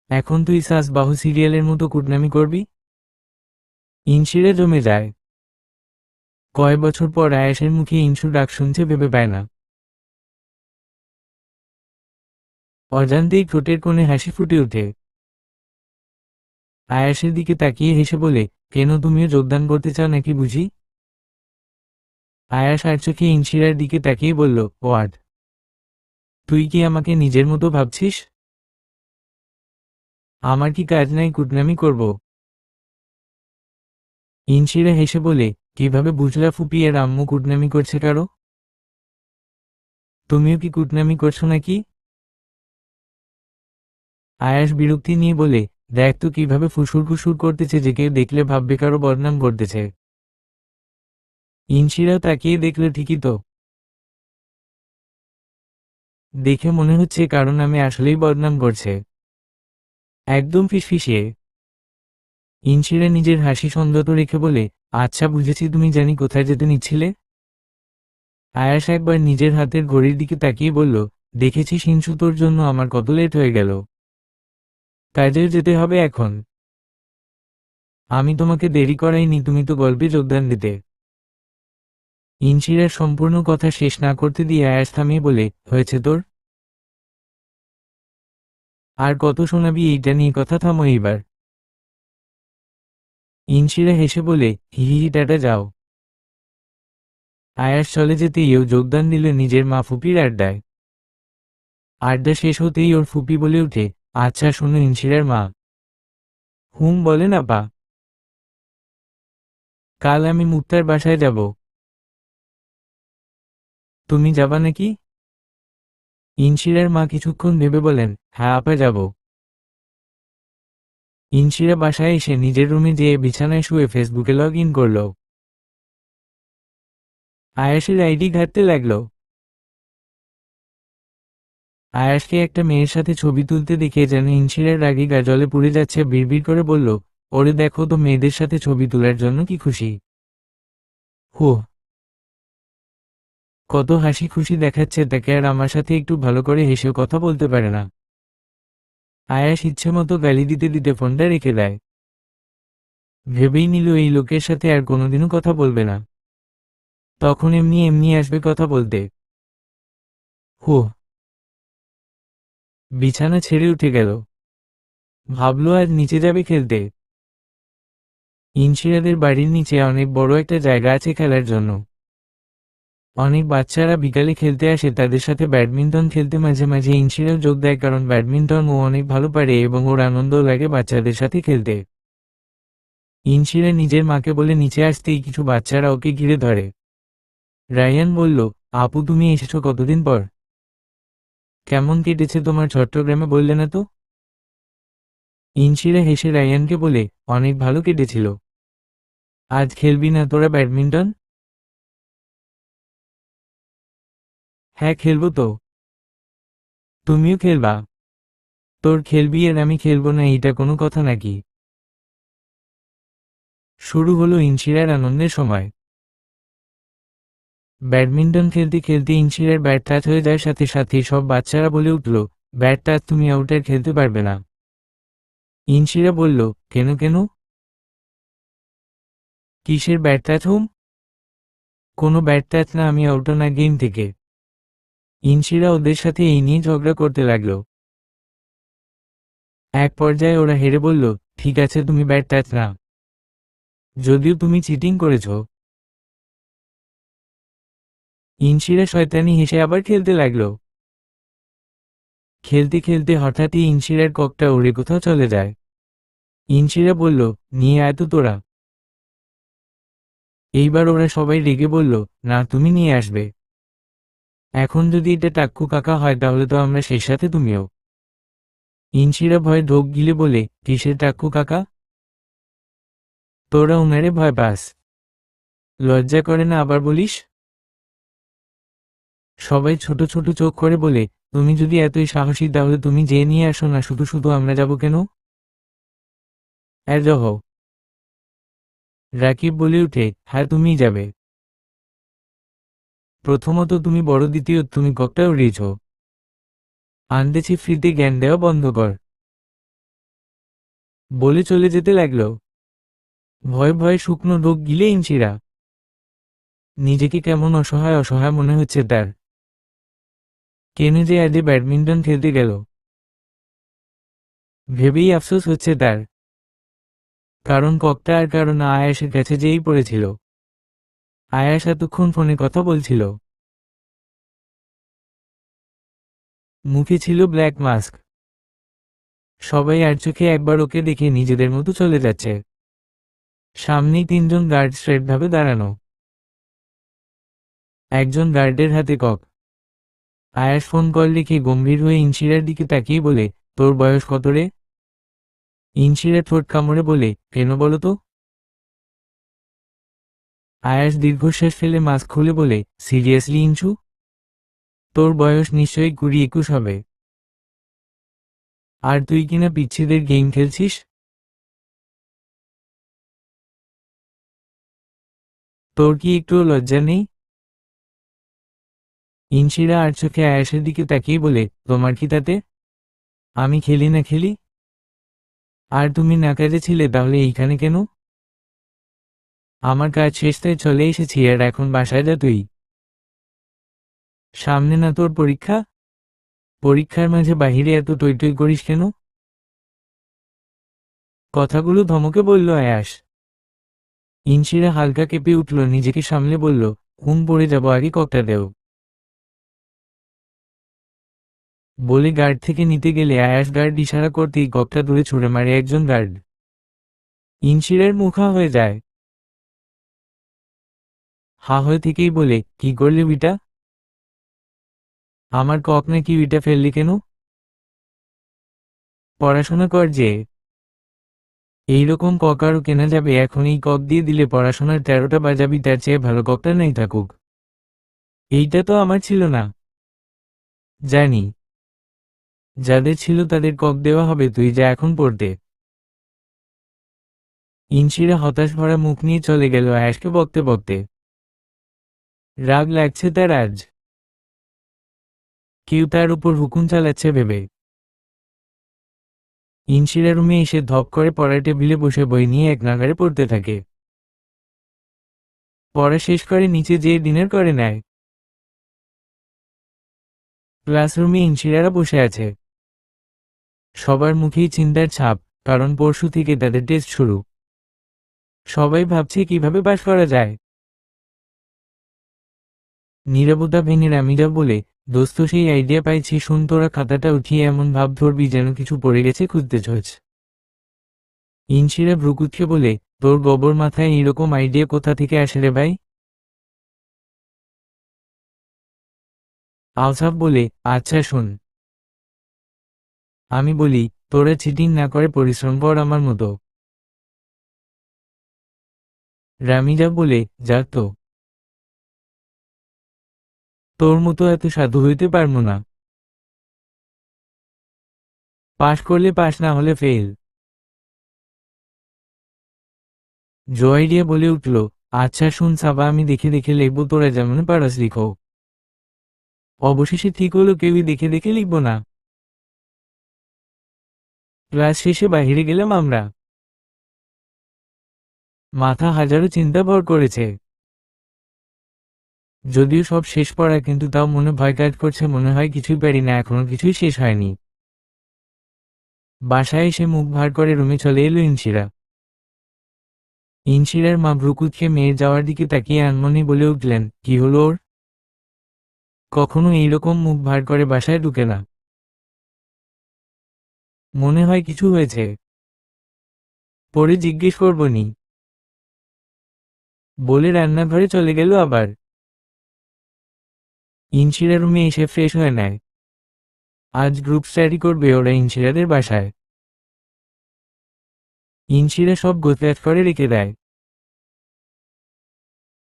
Speaker 1: এখন তুই সাস বাহু সিরিয়ালের মতো কুটনামি করবি? ইনশিরা জমে যায়। কয় বছর পর আয়াসের মুখে ইনশু ডাক শুনছে ভেবে পায় না। অজান্তেই ঠোঁটের কোণে হাসি ফুটে ওঠে। আয়াসের দিকে তাকিয়ে হেসে বলে, কেন, তুমিও যোগদান করতে চাও নাকি বুঝি? আয়াস আর চোখে ইনশিরার দিকে তাকিয়ে বলল, হোয়াট? তুই কি আমাকে নিজের মতো ভাবছিস? আমার কি কাজ নাই কুটনামি করব? ইনশিরা হেসে বলে, কিভাবে বুঝলা ফুপি এর আম্মু কুটনামি করছে কারো? তুমিও কি কুটনামি করছো নাকি? আয়াস বিরক্তি নিয়ে বলে, দেখ তো কিভাবে ফুসুর ফুসুর করতেছে, যে কেউ দেখলে ভাববে কারো বদনাম করতেছে। ইনশিরা তাকিয়ে দেখলে ঠিকই তো। দেখে মনে হচ্ছে কারণ আমি আসলেই বদনাম করছে। একদম ফিসফিসিয়ে। ইনশিরা নিজের হাসি সংযত রেখে বলে, আচ্ছা বুঝেছি, তুমি জানি কোথায় যেতে নিচ্ছিলে। আয়াস একবার নিজের হাতের ঘড়ির দিকে তাকিয়ে বলল, দেখেছিস ইনশু, তোর জন্য আমার কত লেট হয়ে গেল। কাজে যেতে হবে এখন। আমি তোমাকে দেরি করাইনি, তুমি তো গল্পে যোগদান দিতে। ইনশিরার সম্পূর্ণ কথা শেষ না করতে দিয়ে আয়াস থামিয়ে বলে, হয়েছে তোর? আর কত শোনাবি এইটা নিয়ে কথা, থামো এইবার। ইনশিরা হেসে বলে, হিহি টাটা, যাও। আয়াস চলে যেতেই ও যোগদান দিল নিজের মা ফুপির আড্ডায়। আড্ডা শেষ হতেই ওর ফুপি বলে উঠে, আচ্ছা শোনো ইনশিরার মা। হুম বলেন আপা। কাল আমি মুক্তার বাসায় যাব। তুমি যাবা নাকি? ইনশিরার মা কিছুক্ষণ ভেবে বলেন, হ্যাঁ আপা যাব। ইনশিরা বাসায় এসে নিজের রুমে যেয়ে বিছানায় শুয়ে ফেসবুকে লগ ইন করল। আয়াসের আইডি ঘাঁটতে লাগল। আয়াসকে একটা মেয়ের সাথে ছবি তুলতে দেখে যেন ইনশিরার রাগে গা জলে পুড়ে যাচ্ছে। বিড়বিড় করে বলল, ওরে দেখো তো, মেয়েদের সাথে ছবি তোলার জন্য কি খুশি। হো, কত হাসি খুশি দেখাচ্ছে তাকে, আর আমার সাথে একটু ভালো করে হেসেও কথা বলতে পারে না। আয়াস ইচ্ছে মতো গালি দিতে দিতে ফোনটা রেখে দেয়। ভেবেই নিল এই লোকের সাথে আর কোনোদিনও কথা বলবে না। তখন এমনি এমনি আসবে কথা বলতে। হো, বিছানা ছেড়ে উঠে গেল। ভাবলো আজ নিচে যাবে খেলতে। ইনশিরাদের বাড়ির নিচে অনেক বড় একটা জায়গা আছে খেলার জন্য। অনেক বাচ্চারা বিকালে খেলতে আসে তাদের সাথে ব্যাডমিন্টন খেলতে। মাঝে মাঝে ইনশিরাও যোগ দেয়, কারণ ব্যাডমিন্টন ও অনেক ভালো পারে এবং ওর আনন্দও লাগে বাচ্চাদের সাথে খেলতে। ইনশিরা নিজের মাকে বলে নিচে আসতেই কিছু বাচ্চারা ওকে ঘিরে ধরে। রায়ান বলল, আপু তুমি এসেছো কতদিন পর? কেমন কেটেছে তোমার চট্টগ্রামে, বললে না তো? ইনশিরা হেসে রায়ানকে বলে, অনেক ভালো কেটেছিল। আজ খেলবি না তোরা ব্যাডমিন্টন? হ্যাঁ খেলবো তো। তুমিও খেলবা? তোর খেলবি আর আমি খেলবো না, এইটা কোনো কথা নাকি? শুরু হলো ইনশিরার আনন্দের সময়। ব্যাডমিন্টন খেলতে খেলতে ইনশিরার ব্যাট টাচ হয়ে যায়, সাথে সাথে সব বাচ্চারা বলে উঠল, ব্যাট টাচ, তুমি আউট আর খেলতে পারবে না। ইনশিরা বলল, কেন কেন? কিসের ব্যাট টাচ হোম? কোনো ব্যাট টাচ না, আমি আউট না গেম থেকে। ইনশিরা ওদের সাথে এই নিয়ে ঝগড়া করতে লাগলো। এক পর্যায়ে ওরা হেরে বলল, ঠিক আছে তুমি ব্যাট টাচ না, যদিও তুমি চিটিং করেছো। ইনশিরা শয়তানি হেসে আবার খেলতে লাগলো। খেলতে খেলতে হঠাৎই ইনশিরার ককটা উড়ে কোথাও চলে যায়। ইনশিরা বলল, নিয়ে আয় তো তোরা। এইবার ওরা সবাই রেগে বলল, না তুমি নিয়ে আসবে। এখন যদি এটা টাক্কু কাকা হয় তাহলে তো আমরা সেই সাথে তুমিও। ইনশিরা ভয়ে ঢোক গিলে বলে, কিসের টাক্কু কাকা? তোরা উনারে ভয় পাস? লজ্জা করে না আবার বলিস? সবাই ছোট ছোট চোখ করে বলে, তুমি যদি এতই সাহসী তাহলে তুমি যে নিয়ে আসো না, শুধু শুধু আমরা যাব কেন? এজহ। রাকিব বলে উঠে, হ্যাঁ তুমিই যাবে। প্রথমত তুমি বড়, দ্বিতীয় তুমি ককটা উড়িয়েছ। আনতেছি ফ্রিতে, জ্ঞান দেওয়া বন্ধ কর। বলে চলে যেতে লাগল। ভয়ে ভয়ে শুকনো ঢোক গিলে ইনশিরা। নিজেকে কেমন অসহায় অসহায় মনে হচ্ছে তার। কেন যে আজ ব্যাডমিন্টন খেলতে গেল ভেবেই আফসোস হচ্ছে তার। কারণ ককটা আর কারণ আয়াসের কাছে যেই পড়েছিল। আয়াস এতক্ষণ ফোনে কথা বলছিল। মুখে ছিল ব্ল্যাক মাস্ক। সবাই আর চোখে একবার ওকে দেখে নিজেদের মতো চলে যাচ্ছে। সামনেই তিনজন গার্ড স্ট্রেটভাবে দাঁড়ানো। একজন গার্ডের হাতে কক। আয়াস ফোন কল রেখে গম্ভীর হয়ে ইনশিরার দিকে তাকিয়ে বলে, তোর বয়স কত রে? ইনশিরা ঠোঁট কামড়ে বলে, কেন বলো তো? আয়াস দীর্ঘশ্বাস ফেলে মাস্ক খুলে বলে, সিরিয়াসলি ইনশু? তোর বয়স নিশ্চয়ই 20-21 হবে। আর তুই কিনা পিচ্ছিদের গেম খেলছিস? তোর কি একটুও লজ্জা নেই? ইনশিরা আর চোখে আয়াসের দিকে তাকিয়ে বলে, তোমার কি তাতে? আমি খেলি না খেলি? আর তুমি না কাজে ছিলে তাহলে এইখানে কেন? আমার কাজ শেষ তাই চলে এসেছি, আর এখন বাসায় যা তুই। সামনে না তোর পরীক্ষা? পরীক্ষার মাঝে বাহিরে এত টই টই করিস কেন? কথাগুলো ধমকে বলল আয়াস। ইনশিরা হালকা কেঁপে উঠল, নিজেকে সামলে বলল, ঘুম পড়ে যাব, আগে ককটা দেও। বলে গার্ড থেকে নিতে গেলে আয়াস গার্ড ইশারা করতেই ককটা দূরে ছুঁড়ে মারে একজন গার্ড। ইনশিরার মুখা হয়ে যায়। হা হয়ে থেকেই বলে, কি করলে বিটা? আমার কক নাকি বিটা ফেললি কেন? পড়াশোনা কর যে। এইরকম কক আরও কেনা যাবে, এখন এই কক দিয়ে দিলে পড়াশোনার 13টা বাজাবি, তার চেয়ে ভালো ককটা নেই থাকুক। এইটা তো আমার ছিল না। জানি। যাদের ছিল তাদের কক দেওয়া হবে, তুই যা এখন পড়তে। ইনশিরা হতাশ ভরা মুখ নিয়ে চলে গেল আয়াসকে বকতে বকতে। রাগ লাগছে তার আজ। কেউ তার উপর হুকুম চালাচ্ছে ভেবে। ইনশিরা রুমে এসে ধপ করে পড়ার টেবিলে বসে বই নিয়ে এক নাগাড়ে পড়তে থাকে। পড়া শেষ করে নিচে যেয়ে ডিনার করে নেয়। ক্লাসরুমে ইনশিরারা বসে আছে। সবার মুখেই চিন্তার ছাপ, কারণ পরশু থেকে তাদের টেস্ট শুরু। সবাই ভাবছে কিভাবে পাস করা যায়। নীরবতা ভেঙে রামিদা বলে, দোস্ত সেই আইডিয়া পাইছি, শুন, তোরা খাতাটা উঠিয়ে এমন ভাব ধরবি যেন কিছু পড়ে গেছে, খুঁজতে চলছ। ইনশিরা ভ্রুকুচকে বলে, তোর গোবর মাথায় এইরকম আইডিয়া কোথা থেকে আসে রে ভাই? আলসাফ বলে, আচ্ছা শোন, আমি বলি, তোরা চিটিং না করে পরিশ্রম কর আমার মতো। রামিদা বলে, যাক তো, তোর মতো এত সাধু হইতে পারবো না। পাশ করলে পাশ, না হলে ফেল। জোয়াইরিয়া বলে উঠল, আচ্ছা শুন সাবা, আমি দেখে দেখে লিখবো, তোরা যেমন পারস লিখো। অবশেষে ঠিক হলো, কেউই দেখে দেখে লিখব না। ক্লাস শেষে বাহিরে গেলাম আমরা। মাথা হাজারো চিন্তা ভর করেছে। যদিও সব শেষ পড়া, কিন্তু তাও মনে ভয় কাজ করছে, মনে হয় কিছুই পারি না, এখনো কিছুই শেষ হয়নি। বাসায় এসে মুখ ভার করে রুমে চলে এলো ইনশিরা। ইনশিরার মা ভ্রুকুচকে মেয়ের যাওয়ার দিকে তাকিয়ে আনমনে বলে উঠলেন, কি হলো ওর? কখনো এইরকম মুখ ভার করে বাসায় ঢুকে না। মনে হয় কিছু হয়েছে, পরে জিজ্ঞেস করবনি বলে রান্নাঘরে চলে গেল আবার। ইনশিরা রুমে এসে ফ্রেশ হয়ে নেয়। আজ গ্রুপ স্টাডি করবে ওরা ইনশিরাদের বাসায়। ইনশিরা সব গোছগাছ করে রেখে দেয়।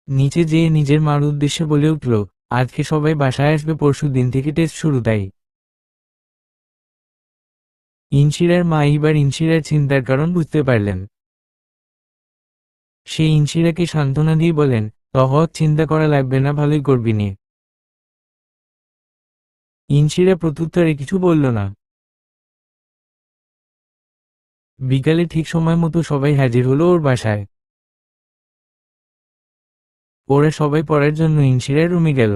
Speaker 1: নিচে যেয়ে নিজের মার উদ্দেশ্যে বলে উঠল, আজকে সবাই বাসায় আসবে, পরশু দিন থেকে টেস্ট শুরু, তাই। ইনশিরার মা এইবার ইনশিরার চিন্তার কারণ বুঝতে পারলেন। সে ইনশিরাকে সান্ত্বনা দিয়ে বলেন, তহত চিন্তা করা লাগবে না, ভালোই করবি নিয়ে। ইনশিরা প্রত্যুত্তরে কিছু বলল না। বিকালে ঠিক সময় মতো সবাই হাজির হলো ওর বাসায়। ওরা সবাই পড়ার জন্য ইনশিরার রুমে গেল।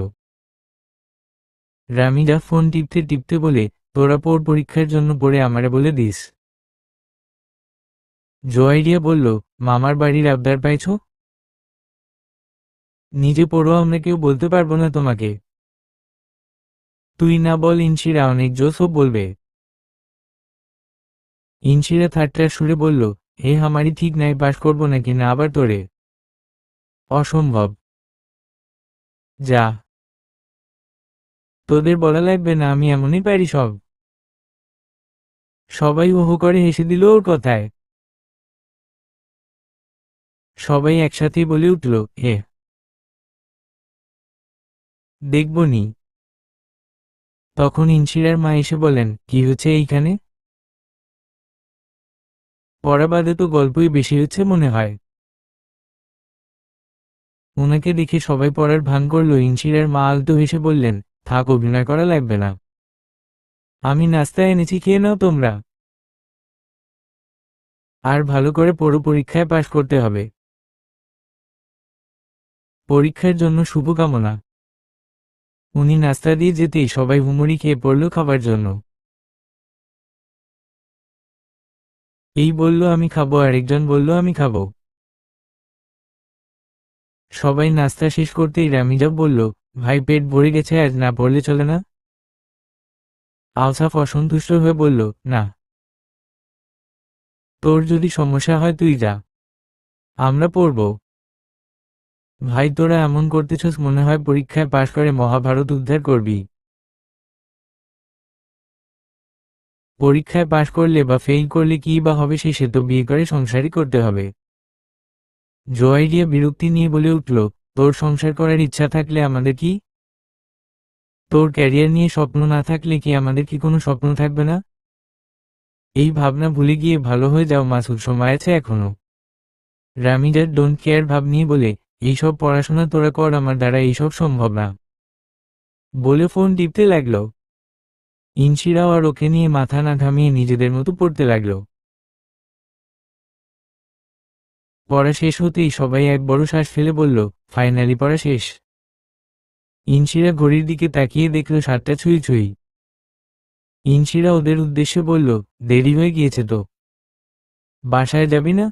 Speaker 1: রামিদা ফোন টিপতে টিপতে বলে, তোরা পড়, পরীক্ষার জন্য পড়ে আমারে বলে দিস। জোয়াইরিয়া বলল, মামার বাড়ির আবদার পাইছ? নিজে পড়ো, আমরা কেউ বলতে পারবো না তোমাকে। তুই না বল, ইনশিরা অনেক জোসও বলবে। ইনশিরা ঠাট্টার সুরে বলল, হে আমারই ঠিক নাই, পাশ করবো নাকি না আবার তোরে? অসম্ভব। যা, তোদের বলা লাগবে না, আমি এমনই পারি সব। সবাই ওহো করে হেসে দিল ওর কথায়। সবাই একসাথেই বলে উঠল, হে, দেখবনি। তখন ইনশিরার মা এসে বলেন, কি হচ্ছে এইখানে? পড়া বাদে তো গল্পই বেশি হচ্ছে মনে হয়। ওনাকে দেখে সবাই পড়ার ভান করলো। ইনশিরার মা আলতো হেসে বললেন, থাক, অভিনয় করা লাগবে না, আমি নাস্তা এনেছি, খেয়ে নাও তোমরা। আর ভালো করে পড়ো, পরীক্ষায় পাশ করতে হবে। পরীক্ষার জন্য শুভকামনা। উনি নাস্তা দিয়ে যেতেই সবাই হুমড়ি খেয়ে পড়ল খাবার জন্য। এই বলল আমি খাবো, আরেকজন বলল আমি খাবো। সবাই নাস্তা শেষ করতেই রামিজা বলল, ভাই পেট ভরে গেছে, আজ না পড়লে চলে না? আলসাফ অসন্তুষ্ট হয়ে বলল, না, তোর যদি সমস্যা হয় তুই যা, আমরা পড়ব। ভাই তোরা এমন করতেছস, মনে হয় পরীক্ষায় পাশ করে মহাভারত উদ্ধার করবি। পরীক্ষায় পাশ করলে বা ফেল করলে কি বা হবে, সে তো বিয়ে করে সংসারই করতে হবে। জোয়াইরিয়া বিরক্তি নিয়ে বলে উঠল, তোর সংসার করার ইচ্ছা থাকলে আমাদের কি? তোর ক্যারিয়ার নিয়ে স্বপ্ন না থাকলে কি আমাদের কি কোনো স্বপ্ন থাকবে না? এই ভাবনা ভুলে গিয়ে ভালো হয়ে যাও মাসুদ, সময় আছে এখনো। রামিজার ডোন্ট কেয়ার ভাব নিয়ে বলে, এইসব পড়াশোনা তোরা কর, আমার দ্বারা এইসব সম্ভব না, বলে ফোন টিপতে লাগলো। ইনশিরাও আর ওকে নিয়ে মাথা না ঘামিয়ে নিজেদের মতো পড়তে লাগলো। পড়া শেষ হতেই সবাই এক বড় শ্বাস ফেলে বলল, ফাইনালি পড়া শেষ। ইনশিরা ঘড়ির দিকে তাকিয়ে দেখল 7টা ছুঁই ছুঁই। ইনশিরা ওদের উদ্দেশ্যে বলল, দেরি হয়ে গিয়েছে তো, বাসায় যাবি না?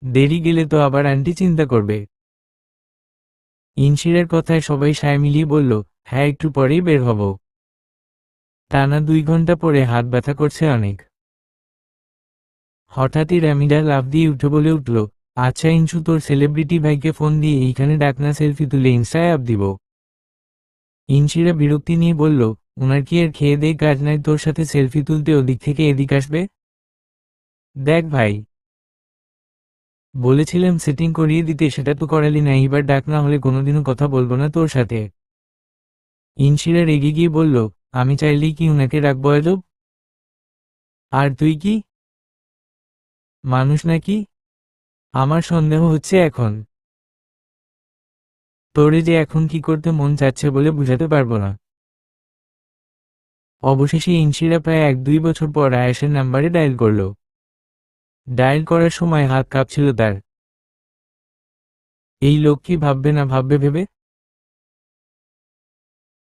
Speaker 1: দেরি গেলে তো আবার আন্টি চিন্তা করবে। ইনশিরার কথায় সবাই সায় মিলিয়ে বলল, হ্যাঁ একটু পরেই বের হব। টানা 2 ঘন্টা পরে হাত ব্যথা করছে অনেক। হঠাৎই রামিডা লাফ দিয়ে উঠে বলে উঠল, আচ্ছা ইনশু, তোর সেলিব্রিটি ভাইকে ফোন দিয়ে এইখানে ডাকনা, সেলফি তুলে ইনস্টায় আপ দিব। ইনশিরা বিরক্তি নিয়ে বলল, ওনার কি আর খেয়ে দেয়ে কাজ নাই তোর সাথে সেলফি তুলতে ওদিক থেকে এদিক আসবে? দেখ ভাই, বলেছিলাম সেটিং করিয়ে দিতে, সেটা তো করালি না, এইবার ডাক না হলে কোনোদিনও কথা বলবো না তোর সাথে। ইনশিরা রেগে গিয়ে বলল, আমি চাইলেই কি উনাকে রাখবো আজব? আর তুই কি মানুষ নাকি? আমার সন্দেহ হচ্ছে এখন। তোরে যে এখন কি করতে মন চাচ্ছে বলে বুঝাতে পারবো না। অবশেষে ইনশিরা প্রায় 1-2 বছর পর আয়েশের নাম্বারে ডায়াল করল। ডায়াল করার সময় হাত কাঁপছিল তার। এই লোক কি ভাববে না ভাববে ভেবে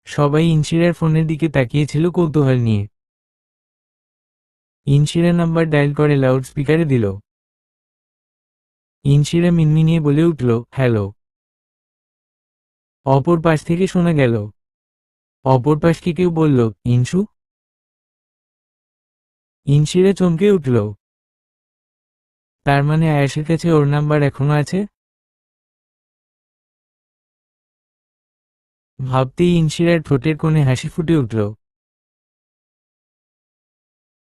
Speaker 1: সবাই ইনশিরার ফোনের দিকে তাকিয়েছিল কৌতূহল নিয়ে। ইনশিরা নাম্বার ডায়াল করে লাউড স্পিকারে দিল। ইনশিরা মিনমিনিয়ে বলে উঠল, হ্যালো। অপর পাশ থেকে শোনা গেল। অপর পাশকে কেউ বলল, ইনশু। ইনশিরা চমকে উঠল। তার মানে আয়েশের কাছে ওর নাম্বার এখনো আছে? ভাবতেই ইনশিরার ঠোঁটের কোণে হাসি ফুটে উঠল,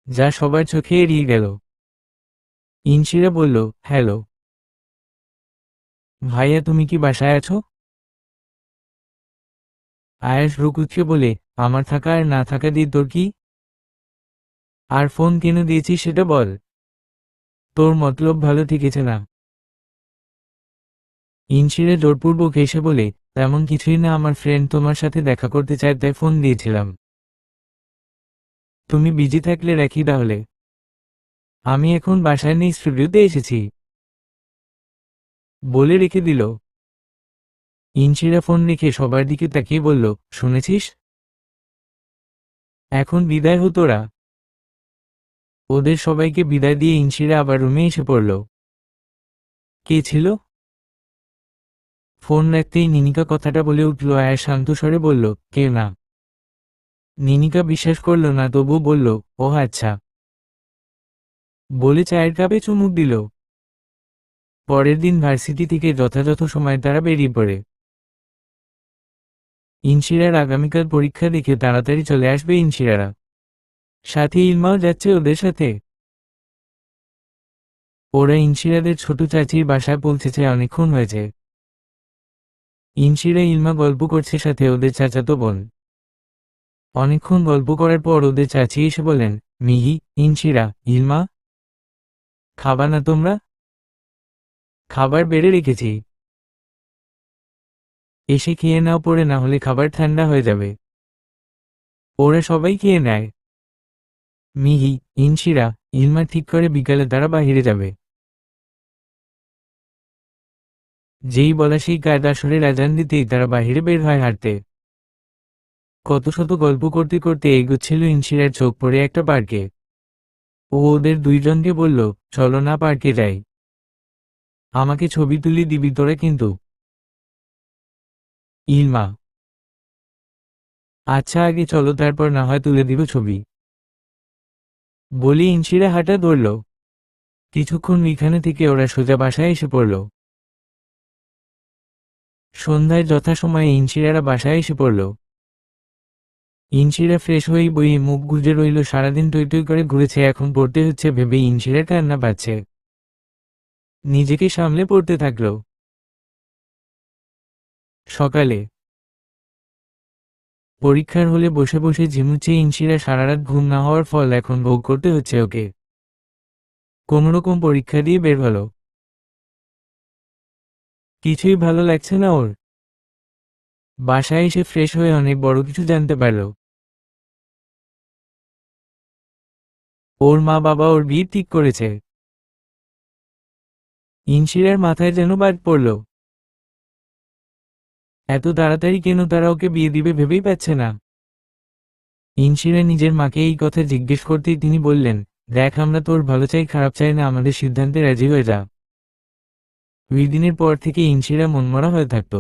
Speaker 1: যা সবার চোখে এড়িয়ে গেল। ইনশিরা বলল, হ্যালো ভাইয়া, তুমি কি বাসায় আছো? আয়েশ রুকুচ্ছে বলে, আমার থাকা আর না থাকা দিয়ে তোর কি? আর ফোন কেন দিয়েছিস সেটা বল। তোর মতলব ভালো ঠেকেছে না। ইনশিরা জোরপূর্বক হেসে বলে, তেমন কিছুই না, আমার ফ্রেন্ড তোমার সাথে দেখা করতে চায় তাই ফোন দিয়েছিলাম। তুমি বিজি থাকলে রাখি তাহলে। আমি এখন বাসায় নেই, স্টুডিওতে এসেছি। বলে রেখে দিল। ইনশিরা ফোন রেখে সবার দিকে তাকিয়ে বলল, শুনেছিস? এখন বিদায় হো তোরা। ওদের সবাইকে বিদায় দিয়ে ইনশিরা আবার রুমে এসে পড়ল। কে ছিল? ফোন রাখতেই নিনিকা কথাটা বলে উঠল। আয়াস শান্ত স্বরে বলল, কেউ না। নিনিকা বিশ্বাস করল না, তবুও বলল, ও আচ্ছা, বলে চায়ের কাপে চুমুক দিল। পরের দিন ভার্সিটি থেকে যথাযথ সময় তারা বেরিয়ে পড়ে। ইনশিরার আগামীকাল পরীক্ষা দেখে তাড়াতাড়ি চলে আসবে ইনশিরারা। সাথে ইলমাও যাচ্ছে ওদের সাথে। ওরা ইনশিরাদের ছোট চাচির বাসায় পৌঁছেছে অনেকক্ষণ হয়েছে। ইনশিরা ইলমা গল্প করছে সাথে ওদের চাচাতো বোন। অনেকক্ষণ গল্প করার পর ওদের চাচি এসে বলেন, মিহি, ইনশিরা, ইলমা, খাবা না তোমরা? খাবার বেড়ে রেখেছি, এসে খেয়ে নাও, পড়ে না হলে খাবার ঠান্ডা হয়ে যাবে। ওরা সবাই খেয়ে নেয়। মিহি, ইনশিরা, ইলমা ঠিক করে বিকালে তারা বাহিরে যাবে। যেই বলা সেই কায়দ, আসরের আজান দিতেই তারা বাহিরে বের হয় হাঁটতে। কত শত গল্প করতে করতে এগোচ্ছিল ইনশিরার চোখ পড়ে একটা পার্কে। ও ওদের দুইজনকে বলল, চলো না পার্কে যাই, আমাকে ছবি তুলি দিবি তোরা কিন্তু। ইলমা, আচ্ছা আগে চলো, তারপর না হয় তুলে দিব ছবি। বলি ইনশিরা হাঁটা ধরল। কিছুক্ষণ এখানে থেকে ওরা সোজা বাসায় এসে পড়ল। সন্ধ্যায় যথাসময়ে ইনশিরারা বাসায় এসে পড়ল। ইনশিরা ফ্রেশ হয়েই বইয়ে মুখ গুজে রইল। সারাদিন টই টই করে ঘুরেছে, এখন পড়তে হচ্ছে ভেবেই ইনশিরার কান্না পাচ্ছে। নিজেকে সামলে পড়তে থাকল। সকালে পরীক্ষার হলে বসে বসে ঝিমুচ্ছে ইনশিরা। সারারাত ঘুম না হওয়ার ফল এখন ভোগ করতে হচ্ছে ওকে। কোনোরকম পরীক্ষা দিয়ে বের হলো, কিছুই ভালো লাগছে না ওর। বাসায় এসে ফ্রেশ হয়ে অনেক বড় কিছু জানতে পারল। ওর মা বাবা ওর বিয়ে ঠিক করেছে। ইনশিরার মাথায় যেন বাজ পড়ল। এত তাড়াতাড়ি কেন তারা ওকে বিয়ে দিবে ভেবেই পাচ্ছে না। ইনশিরা নিজের মাকে এই কথা জিজ্ঞেস করতেই তিনি বললেন, দেখ আমরা তোর ভালো চাই খারাপ চাই না, আমাদের সিদ্ধান্তে রাজি হয়ে যা। ওই দিনের পর থেকে ইনশিরা মনমরা হয়ে থাকত।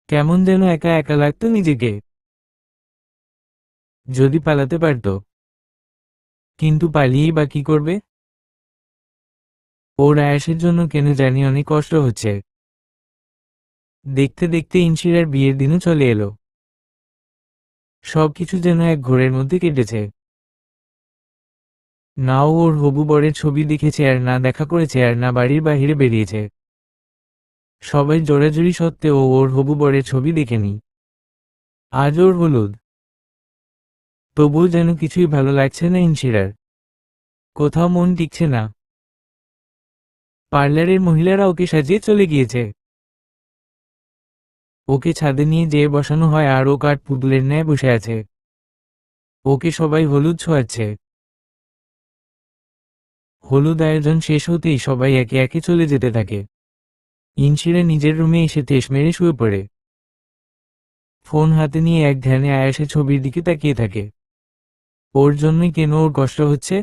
Speaker 1: কেমন যেন একা একা লাগতো নিজেকে। যদি পালাতে পারত, কিন্তু পালিয়েই বা কি করবে? ওর আয়াসের জন্য কেন জানি অনেক কষ্ট হচ্ছে। দেখতে দেখতে ইনশিরার বিয়ের দিনও চলে এলো। সবকিছু যেন এক ঘোরের মধ্যে কেটেছে। না ও ওর হবু বরের ছবি দেখেছে আর না দেখা করেছে আর না বাড়ির বাহিরে বেরিয়েছে। সবাই জোরাজুরি সত্ত্বেও ও ওর হবু বরের ছবি দেখেনি। আজ ওর হলুদ, তবুও যেন কিছুই ভালো লাগছে না ইনশিরার। কোথাও মন টিকছে না। পার্লারের মহিলারা ওকে সাজিয়ে চলে গিয়েছে। ওকে ছাদে নিয়ে যেয়ে বসানো হয় আর ও কাঠ পুতুলের ন্যায় বসে আছে। ওকে সবাই হলুদ ছোঁয়াচ্ছে। হলুদ আয়োজন শেষ হতেই সবাই একে একে চলে যেতে থাকে। ইনশিরা নিজের রুমে এসে ঠেস মেরে শুয়ে পড়ে। ফোন হাতে নিয়ে এক ধ্যানে আয়াসের ছবির দিকে তাকিয়ে থাকে। ওর জন্যই কেন ওর কষ্ট হচ্ছে?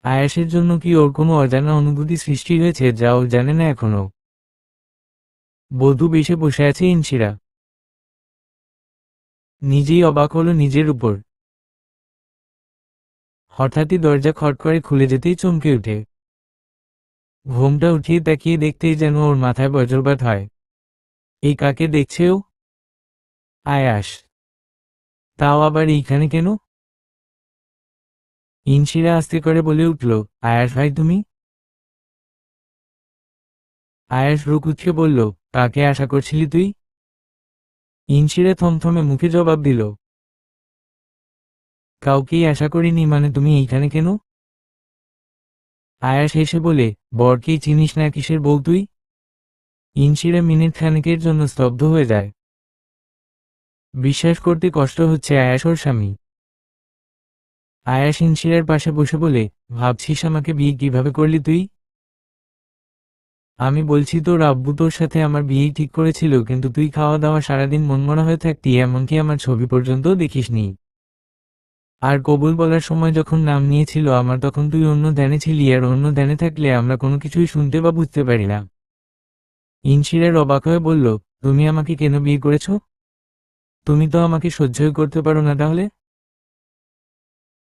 Speaker 1: আয়াসের জন্য কি ওর কোনো অজানা অনুভূতি সৃষ্টি হয়েছে যা ও জানে না এখনো? বধূ বেশে বসে আছে ইনশিরা। নিজেই অবাক হলো নিজের উপর। হঠাৎই দরজা খট করে খুলে যেতেই চমকে ওঠে। ঘুমটা উঠিয়ে তাকিয়ে দেখতেই যেন ওর মাথায় বজ্রপাত হয়। এই কাকে দেখছে ও? আয়াস। তাও আবার এইখানে কেন? ইনশিরা আস্তে করে বলে উঠল, আয়াস ভাই তুমি? আয়াস রুকুচ্ছে বলল, কাকে আশা করছিলি তুই? ইনশিরা থমথমে মুখে জবাব দিল, কাউকেই আশা করিনি। মানে তুমি এইখানে কেন? আয়াস হেসে বলে, বরকেই চিনিস না, কিসের বউ তুই? ইনশিরা মিনিট খানেকের জন্য স্তব্ধ হয়ে যায়। বিশ্বাস করতে কষ্ট হচ্ছে আয়াস ওর স্বামী। আয়াস ইনশিরার পাশে বসে বলে, ভাবছিস আমাকে বিয়ে কিভাবে করলি তুই? আমি বলছি তোর আব্বু তোর সাথে আমার বিয়েই ঠিক করেছিল, কিন্তু তুই খাওয়া দাওয়া সারাদিন মনমরা হয়ে থাকতি, এমনকি আমার ছবি পর্যন্তও দেখিসনি। আর কবুল বলার সময় যখন নাম নিয়েছিল আমার, তখন তুই অন্য ধ্যানে ছিলি, আর অন্য ধ্যানে থাকলে আমরা কোনো কিছুই শুনতে বা বুঝতে পারি না। ইনশিরার অবাক হয়ে বলল, তুমি আমাকে কেন বিয়ে করেছ? তুমি তো আমাকে সহ্যই করতে পারো না তাহলে?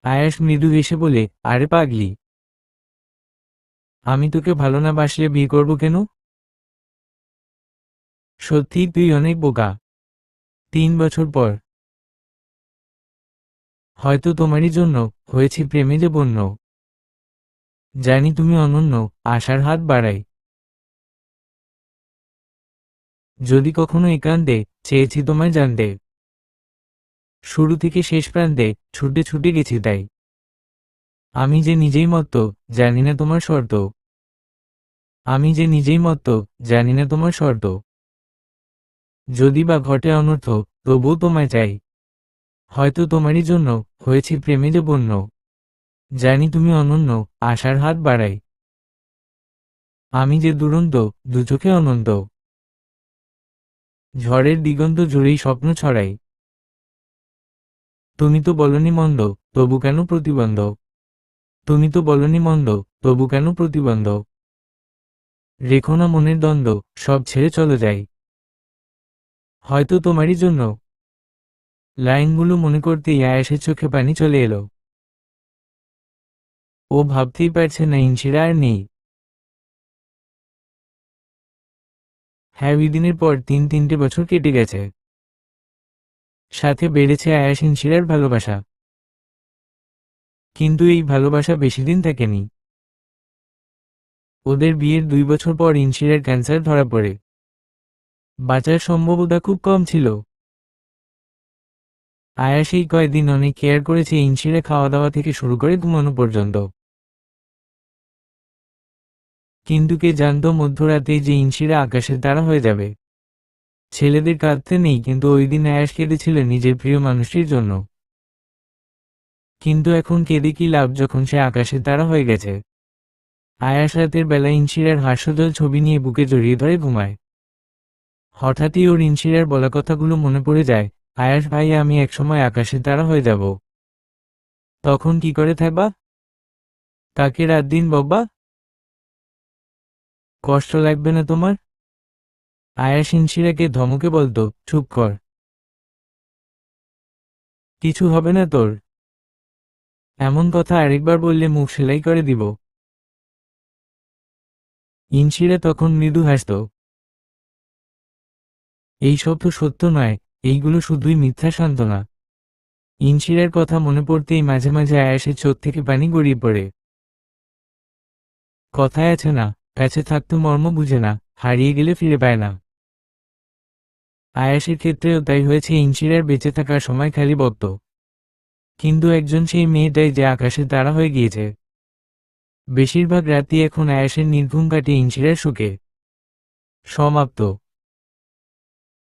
Speaker 1: আয়াস মৃদু হেসে বলে, আরে পাগলি, আমি তোকে ভালো না বাসলে বিয়ে করব কেন? সত্যিই তুই অনেক বোকা। 3 বছর পর হয়তো তোমারই জন্য হয়েছি প্রেমে যে বন্য। জানি তুমি অনন্য, আশার হাত বাড়াই। যদি কখনো একান্তে চেয়েছি তোমায় জানতে, শুরু থেকে শেষ প্রান্তে ছুটে ছুটে গেছি তাই। আমি যে নিজেই মত্ত, জানি না তোমার শর্ত। আমি যে নিজেই মত্ত, জানি না তোমার শর্ত। যদি বা ঘটে অনর্থ, তবুও তোমায় চাই। হয়তো তোমারই জন্য হয়েছি প্রেমে যে বন্য। জানি তুমি অনন্য, আশার হাত বাড়াই। আমি যে দুরন্ত, দুচোখে অনন্ত। ঝড়ের দিগন্ত জুড়েই স্বপ্ন ছড়াই। তুমি তো বলনি মন্দ, তবু কেন প্রতিবন্ধ? তুমি তো বলনি মন্দ, তবু কেন প্রতিবন্ধ? রেখো না মনের দ্বন্দ্ব, সব ছেড়ে চলে যাই। হয়তো তোমারই জন্য। লাইনগুলো মনে করতেই আয়াসের চোখে পানি চলে এলো। ও ভাবতেই পারছে না ইনশিরা আর নেই। হ্যাঁ, ওই দিনের পর 3 বছর কেটে গেছে। সাথে বেড়েছে আয়াস ইনশিরার ভালোবাসা। কিন্তু এই ভালোবাসা বেশিদিন থাকেনি। ওদের বিয়ের 2 বছর পর ইনশিরার ক্যান্সার ধরা পড়ে। বাঁচার সম্ভাবনা খুব কম ছিল। আয়াস এই কয়েকদিন অনেক কেয়ার করেছে ইনশিরা, খাওয়া দাওয়া থেকে শুরু করে ঘুমানো পর্যন্ত। কিন্তু কে জানতো মধ্যরাতেই যে ইনশিরা আকাশের তারা হয়ে যাবে। ছেলেদের কাঁদতে নেই, কিন্তু ওই দিন আয়াস কেঁদেছিল নিজের প্রিয় মানুষটির জন্য। কিন্তু এখন কেঁদে কি লাভ যখন সে আকাশের তারা হয়ে গেছে। আয়াস রাতের বেলা ইনশিরার হাস্যজ্জ্বল ছবি নিয়ে বুকে জড়িয়ে ধরে ঘুমায়। হঠাৎই ওর ইনশিরার বলা কথাগুলো মনে পড়ে যায়, আয়াস ভাই, আমি একসময় আকাশে তারা হয়ে যাব। তখন কি করে থাকবা? কাকে রাত দিন বকবা? কষ্ট লাগবে না তোমার? আয়াস ইনশিরাকে ধমকে বলতো, চুপ কর, কিছু হবে না তোর। এমন কথা আরেকবার বললে মুখ সেলাই করে দিব। ইনশিরা তখন মৃদু হাসত। এইসব তো সত্য নয়, এইগুলো শুধুই মিথ্যা সান্ত্বনা। ইনশিরার কথা মনে পড়তেই মাঝে মাঝে আয়াসের চোখ থেকে পানি গড়িয়ে পড়ে। কথায় আছে না, কাছে থাকতো মর্ম বুঝে না, হারিয়ে গেলে ফিরে পায় না। আয়াসের ক্ষেত্রেও তাই হয়েছে। ইনশিরার বেঁচে থাকার সময় খালি বকত, কিন্তু একজন সেই মেয়েটাই যে আকাশে তারা হয়ে গিয়েছে। বেশিরভাগ রাতই এখন আয়াসের নির্ঘুম কাটে ইনশিরার সুখে। সমাপ্ত।